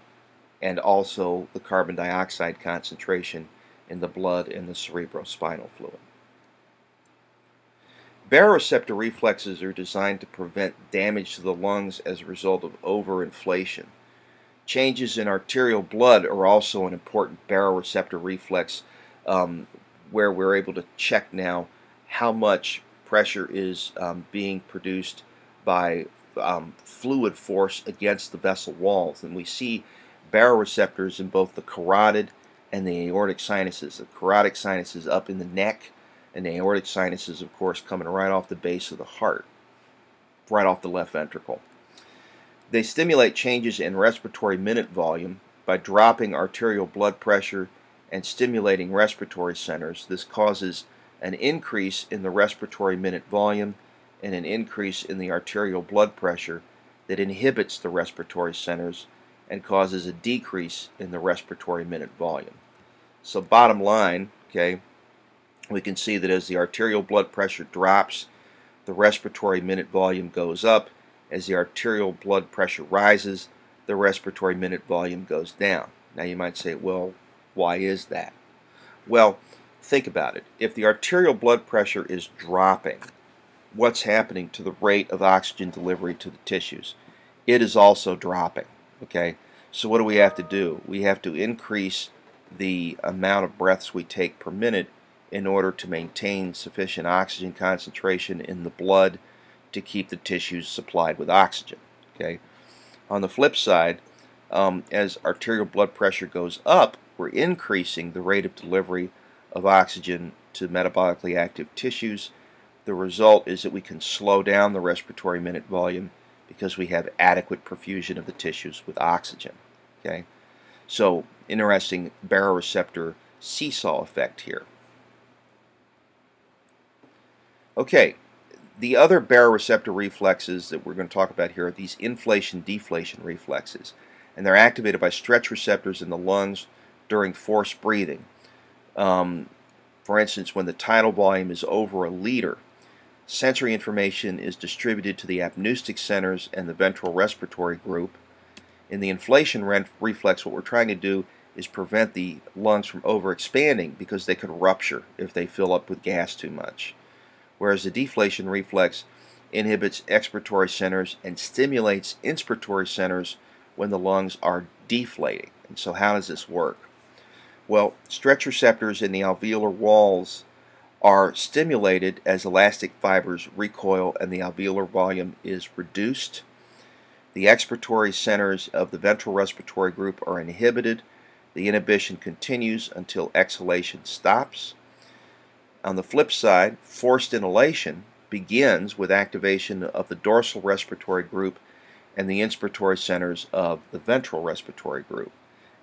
and also the carbon dioxide concentration in the blood and the cerebrospinal fluid. Baroreceptor reflexes are designed to prevent damage to the lungs as a result of overinflation. Changes in arterial blood are also an important baroreceptor reflex where we're able to check now how much pressure is being produced by fluid force against the vessel walls. And we see baroreceptors in both the carotid and the aortic sinuses. The carotid sinuses up in the neck, and the aortic sinuses, of course, coming right off the base of the heart, right off the left ventricle. They stimulate changes in respiratory minute volume by dropping arterial blood pressure and stimulating respiratory centers. This causes an increase in the respiratory minute volume and an increase in the arterial blood pressure that inhibits the respiratory centers and causes a decrease in the respiratory minute volume. So bottom line, okay, we can see that as the arterial blood pressure drops, the respiratory minute volume goes up. As the arterial blood pressure rises, the respiratory minute volume goes down. Now you might say, well, why is that? Well, think about it. If the arterial blood pressure is dropping, what's happening to the rate of oxygen delivery to the tissues? It is also dropping. Okay, so what do we have to do? We have to increase the amount of breaths we take per minute in order to maintain sufficient oxygen concentration in the blood to keep the tissues supplied with oxygen. Okay. On the flip side, as arterial blood pressure goes up, we're increasing the rate of delivery of oxygen to metabolically active tissues. The result is that we can slow down the respiratory minute volume because we have adequate perfusion of the tissues with oxygen. Okay, so interesting baroreceptor seesaw effect here. Okay, the other baroreceptor reflexes that we're going to talk about here are these inflation-deflation reflexes, and they're activated by stretch receptors in the lungs during forced breathing. For instance, when the tidal volume is over a liter, sensory information is distributed to the apneustic centers and the ventral respiratory group. In the inflation reflex, what we're trying to do is prevent the lungs from overexpanding because they could rupture if they fill up with gas too much. Whereas the deflation reflex inhibits expiratory centers and stimulates inspiratory centers when the lungs are deflating. And so how does this work? Well, stretch receptors in the alveolar walls are stimulated as elastic fibers recoil and the alveolar volume is reduced. The expiratory centers of the ventral respiratory group are inhibited. The inhibition continues until exhalation stops. On the flip side, forced inhalation begins with activation of the dorsal respiratory group and the inspiratory centers of the ventral respiratory group.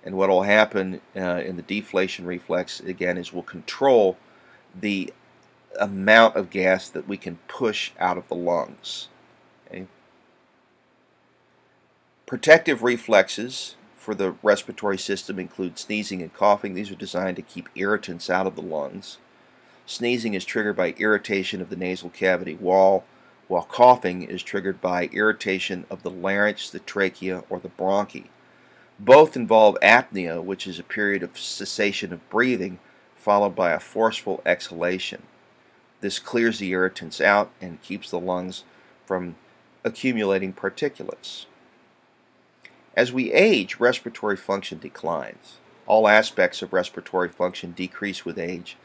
And what will happen in the deflation reflex, again, is we'll control the amount of gas that we can push out of the lungs. Okay? Protective reflexes for the respiratory system include sneezing and coughing. These are designed to keep irritants out of the lungs. Sneezing is triggered by irritation of the nasal cavity wall, while coughing is triggered by irritation of the larynx, the trachea, or the bronchi. Both involve apnea, which is a period of cessation of breathing, followed by a forceful exhalation. This clears the irritants out and keeps the lungs from accumulating particulates. As we age, respiratory function declines. All aspects of respiratory function decrease with age.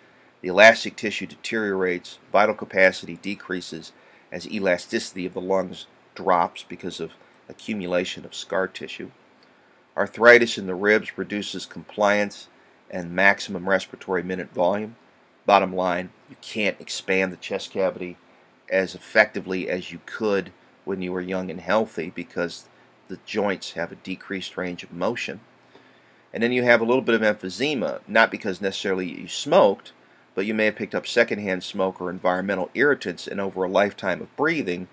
The elastic tissue deteriorates, vital capacity decreases as elasticity of the lungs drops because of accumulation of scar tissue. Arthritis in the ribs reduces compliance and maximum respiratory minute volume. Bottom line, you can't expand the chest cavity as effectively as you could when you were young and healthy because the joints have a decreased range of motion. And then you have a little bit of emphysema, not because necessarily you smoked, but you may have picked up secondhand smoke or environmental irritants, and over a lifetime of breathing,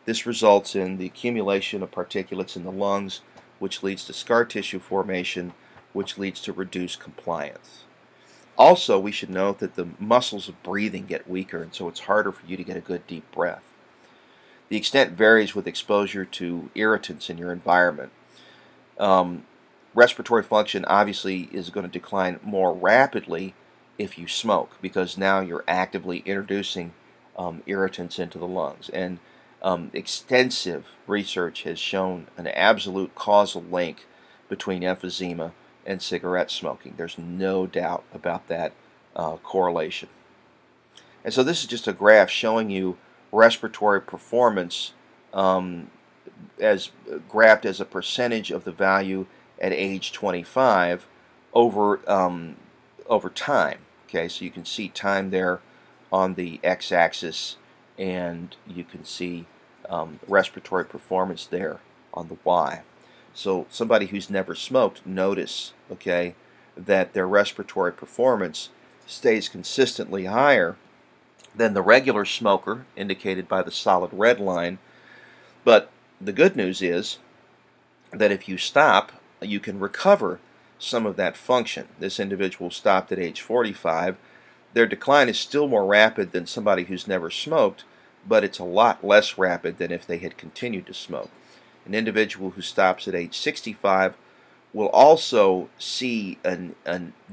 this results in the accumulation of particulates in the lungs, which leads to scar tissue formation, which leads to reduced compliance. Also, we should note that the muscles of breathing get weaker, and so it's harder for you to get a good deep breath. The extent varies with exposure to irritants in your environment. Respiratory function obviously is going to decline more rapidly if you smoke, because now you're actively introducing irritants into the lungs. And extensive research has shown an absolute causal link between emphysema and cigarette smoking. There's no doubt about that correlation. And so this is just a graph showing you respiratory performance as graphed as a percentage of the value at age 25 over time. Okay, so you can see time there on the x-axis, and you can see respiratory performance there on the y. So somebody who's never smoked, notice, okay, that their respiratory performance stays consistently higher than the regular smoker, indicated by the solid red line. But the good news is that if you stop, you can recover some of that function. This individual stopped at age 45. Their decline is still more rapid than somebody who's never smoked, but it's a lot less rapid than if they had continued to smoke. An individual who stops at age 65 will also see a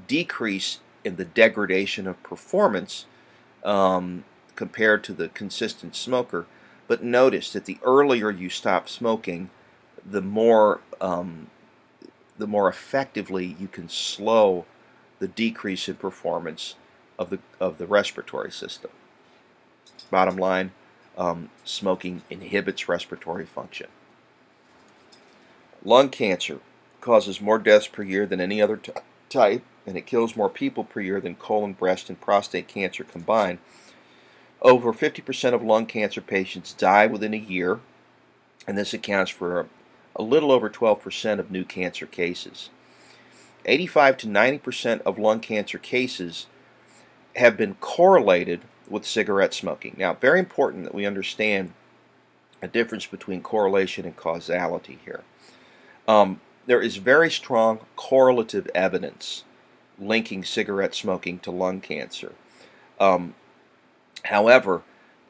decrease in the degradation of performance compared to the consistent smoker. But notice that the earlier you stop smoking, the more effectively you can slow the decrease in performance of the respiratory system. Bottom line, smoking inhibits respiratory function. Lung cancer causes more deaths per year than any other type, and it kills more people per year than colon, breast, and prostate cancer combined. Over 50% of lung cancer patients die within a year, and this accounts for a little over 12% of new cancer cases. 85 to 90% of lung cancer cases have been correlated with cigarette smoking. Now, very important that we understand a difference between correlation and causality here. There is very strong correlative evidence linking cigarette smoking to lung cancer. However,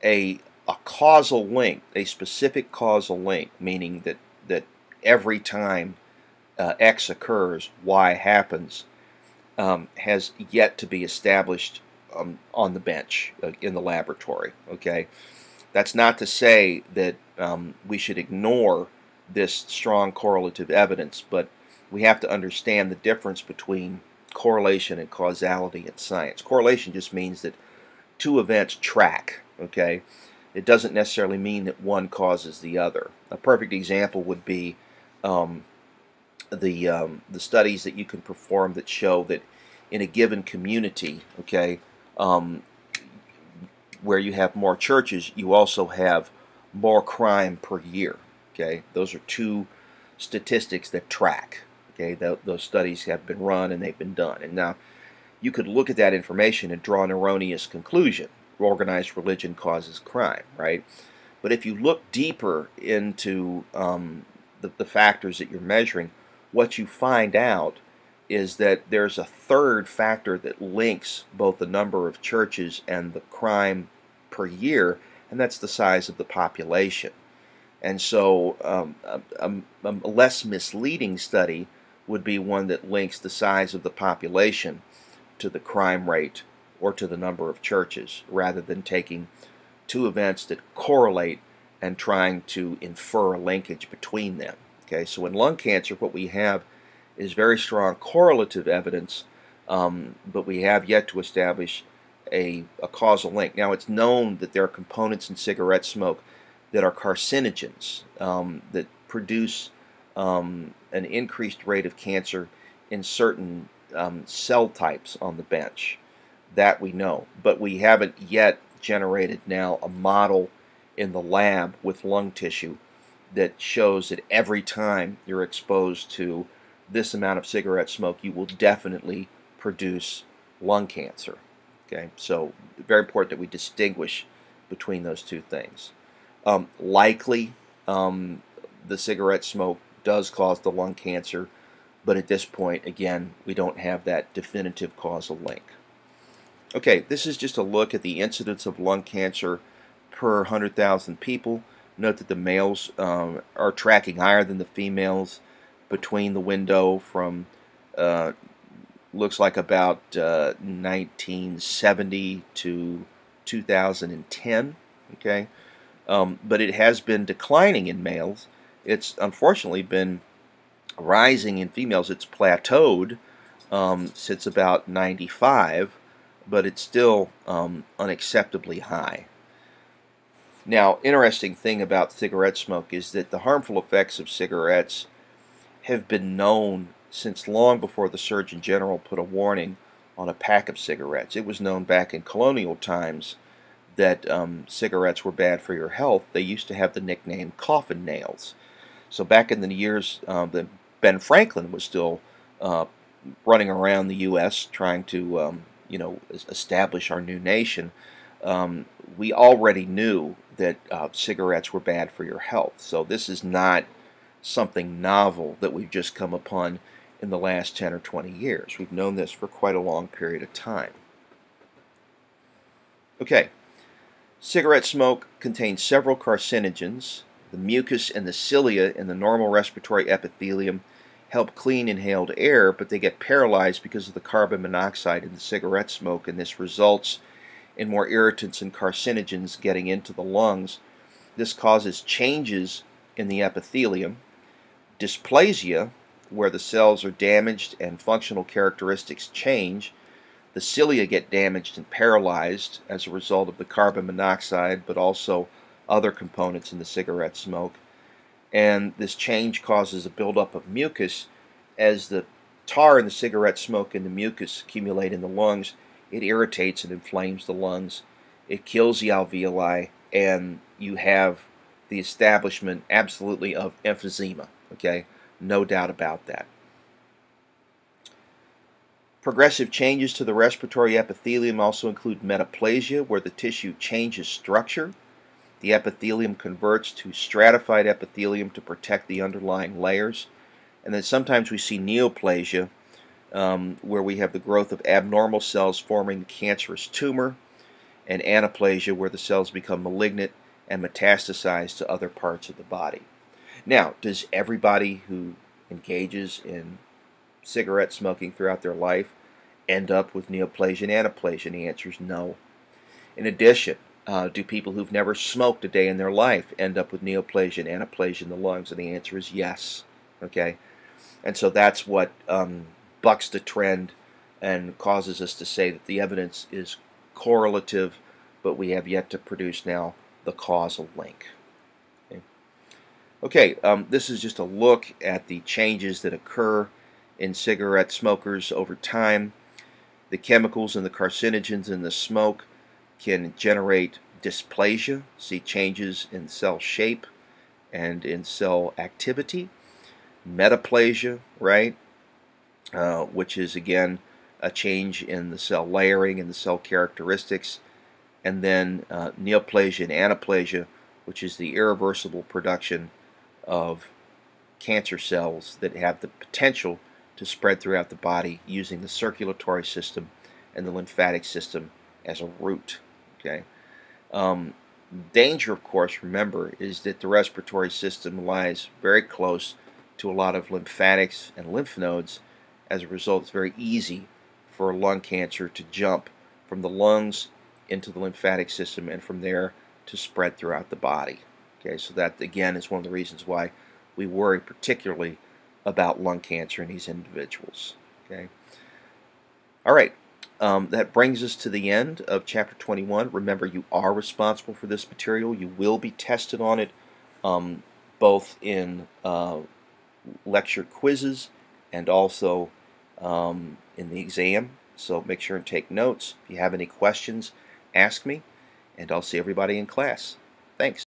a causal link, a specific causal link, meaning that every time X occurs, Y happens, has yet to be established on the bench in the laboratory. Okay, that's not to say that we should ignore this strong correlative evidence, but we have to understand the difference between correlation and causality in science. Correlation just means that two events track. Okay, it doesn't necessarily mean that one causes the other. A perfect example would be the studies that you can perform that show that in a given community, okay, where you have more churches, you also have more crime per year. Okay, those are two statistics that track. Okay, those studies have been run and they've been done. And now you could look at that information and draw an erroneous conclusion. Organized religion causes crime, right? But if you look deeper into the factors that you're measuring, what you find out is that there's a third factor that links both the number of churches and the crime per year, and that's the size of the population. And so a less misleading study would be one that links the size of the population to the crime rate or to the number of churches, rather than taking two events that correlate and trying to infer a linkage between them. Okay, so in lung cancer, what we have is very strong correlative evidence, but we have yet to establish a causal link. Now, it's known that there are components in cigarette smoke that are carcinogens, that produce an increased rate of cancer in certain cell types on the bench. That we know, but we haven't yet generated now a model in the lab with lung tissue that shows that every time you're exposed to this amount of cigarette smoke, you will definitely produce lung cancer. Okay, so very important that we distinguish between those two things. Likely, the cigarette smoke does cause the lung cancer, but at this point, again, we don't have that definitive causal link. Okay, this is just a look at the incidence of lung cancer per 100,000 people. Note that the males are tracking higher than the females between the window from looks like about 1970 to 2010. Okay, but it has been declining in males. It's unfortunately been rising in females. It's plateaued since about 95. But it's still unacceptably high. Now, interesting thing about cigarette smoke is that the harmful effects of cigarettes have been known since long before the Surgeon General put a warning on a pack of cigarettes. It was known back in colonial times that cigarettes were bad for your health. They used to have the nickname coffin nails. So back in the years that Ben Franklin was still running around the U.S. trying to establish our new nation, we already knew that cigarettes were bad for your health. So this is not something novel that we've just come upon in the last 10 or 20 years. We've known this for quite a long period of time. Okay, cigarette smoke contains several carcinogens. The mucus and the cilia in the normal respiratory epithelium help clean inhaled air, but they get paralyzed because of the carbon monoxide in the cigarette smoke, and this results in more irritants and carcinogens getting into the lungs. This causes changes in the epithelium, dysplasia, where the cells are damaged and functional characteristics change. The cilia get damaged and paralyzed as a result of the carbon monoxide, but also other components in the cigarette smoke. And this change causes a buildup of mucus as the tar in the cigarette smoke and the mucus accumulate in the lungs. It irritates and inflames the lungs. It kills the alveoli, and you have the establishment absolutely of emphysema. Okay, no doubt about that. Progressive changes to the respiratory epithelium also include metaplasia, where the tissue changes structure. The epithelium converts to stratified epithelium to protect the underlying layers. And then sometimes we see neoplasia, where we have the growth of abnormal cells forming cancerous tumor, and anaplasia, where the cells become malignant and metastasize to other parts of the body. Now, does everybody who engages in cigarette smoking throughout their life end up with neoplasia and anaplasia? And the answer is no. In addition, do people who've never smoked a day in their life end up with neoplasia and anaplasia in the lungs? And the answer is yes. Okay, and so that's what bucks the trend and causes us to say that the evidence is correlative, but we have yet to produce now the causal link. Okay, this is just a look at the changes that occur in cigarette smokers over time. The chemicals and the carcinogens in the smoke can generate dysplasia, see changes in cell shape and in cell activity. Metaplasia, right, which is again a change in the cell layering and the cell characteristics. And then neoplasia and anaplasia, which is the irreversible production of cancer cells that have the potential to spread throughout the body using the circulatory system and the lymphatic system as a route. Okay. Danger, of course, remember, is that the respiratory system lies very close to a lot of lymphatics and lymph nodes. As a result, it's very easy for lung cancer to jump from the lungs into the lymphatic system and from there to spread throughout the body. Okay, so that again is one of the reasons why we worry particularly about lung cancer in these individuals. Okay. All right. That brings us to the end of Chapter 21. Remember, you are responsible for this material. You will be tested on it, both in lecture quizzes and also in the exam. So make sure and take notes. If you have any questions, ask me, and I'll see everybody in class. Thanks.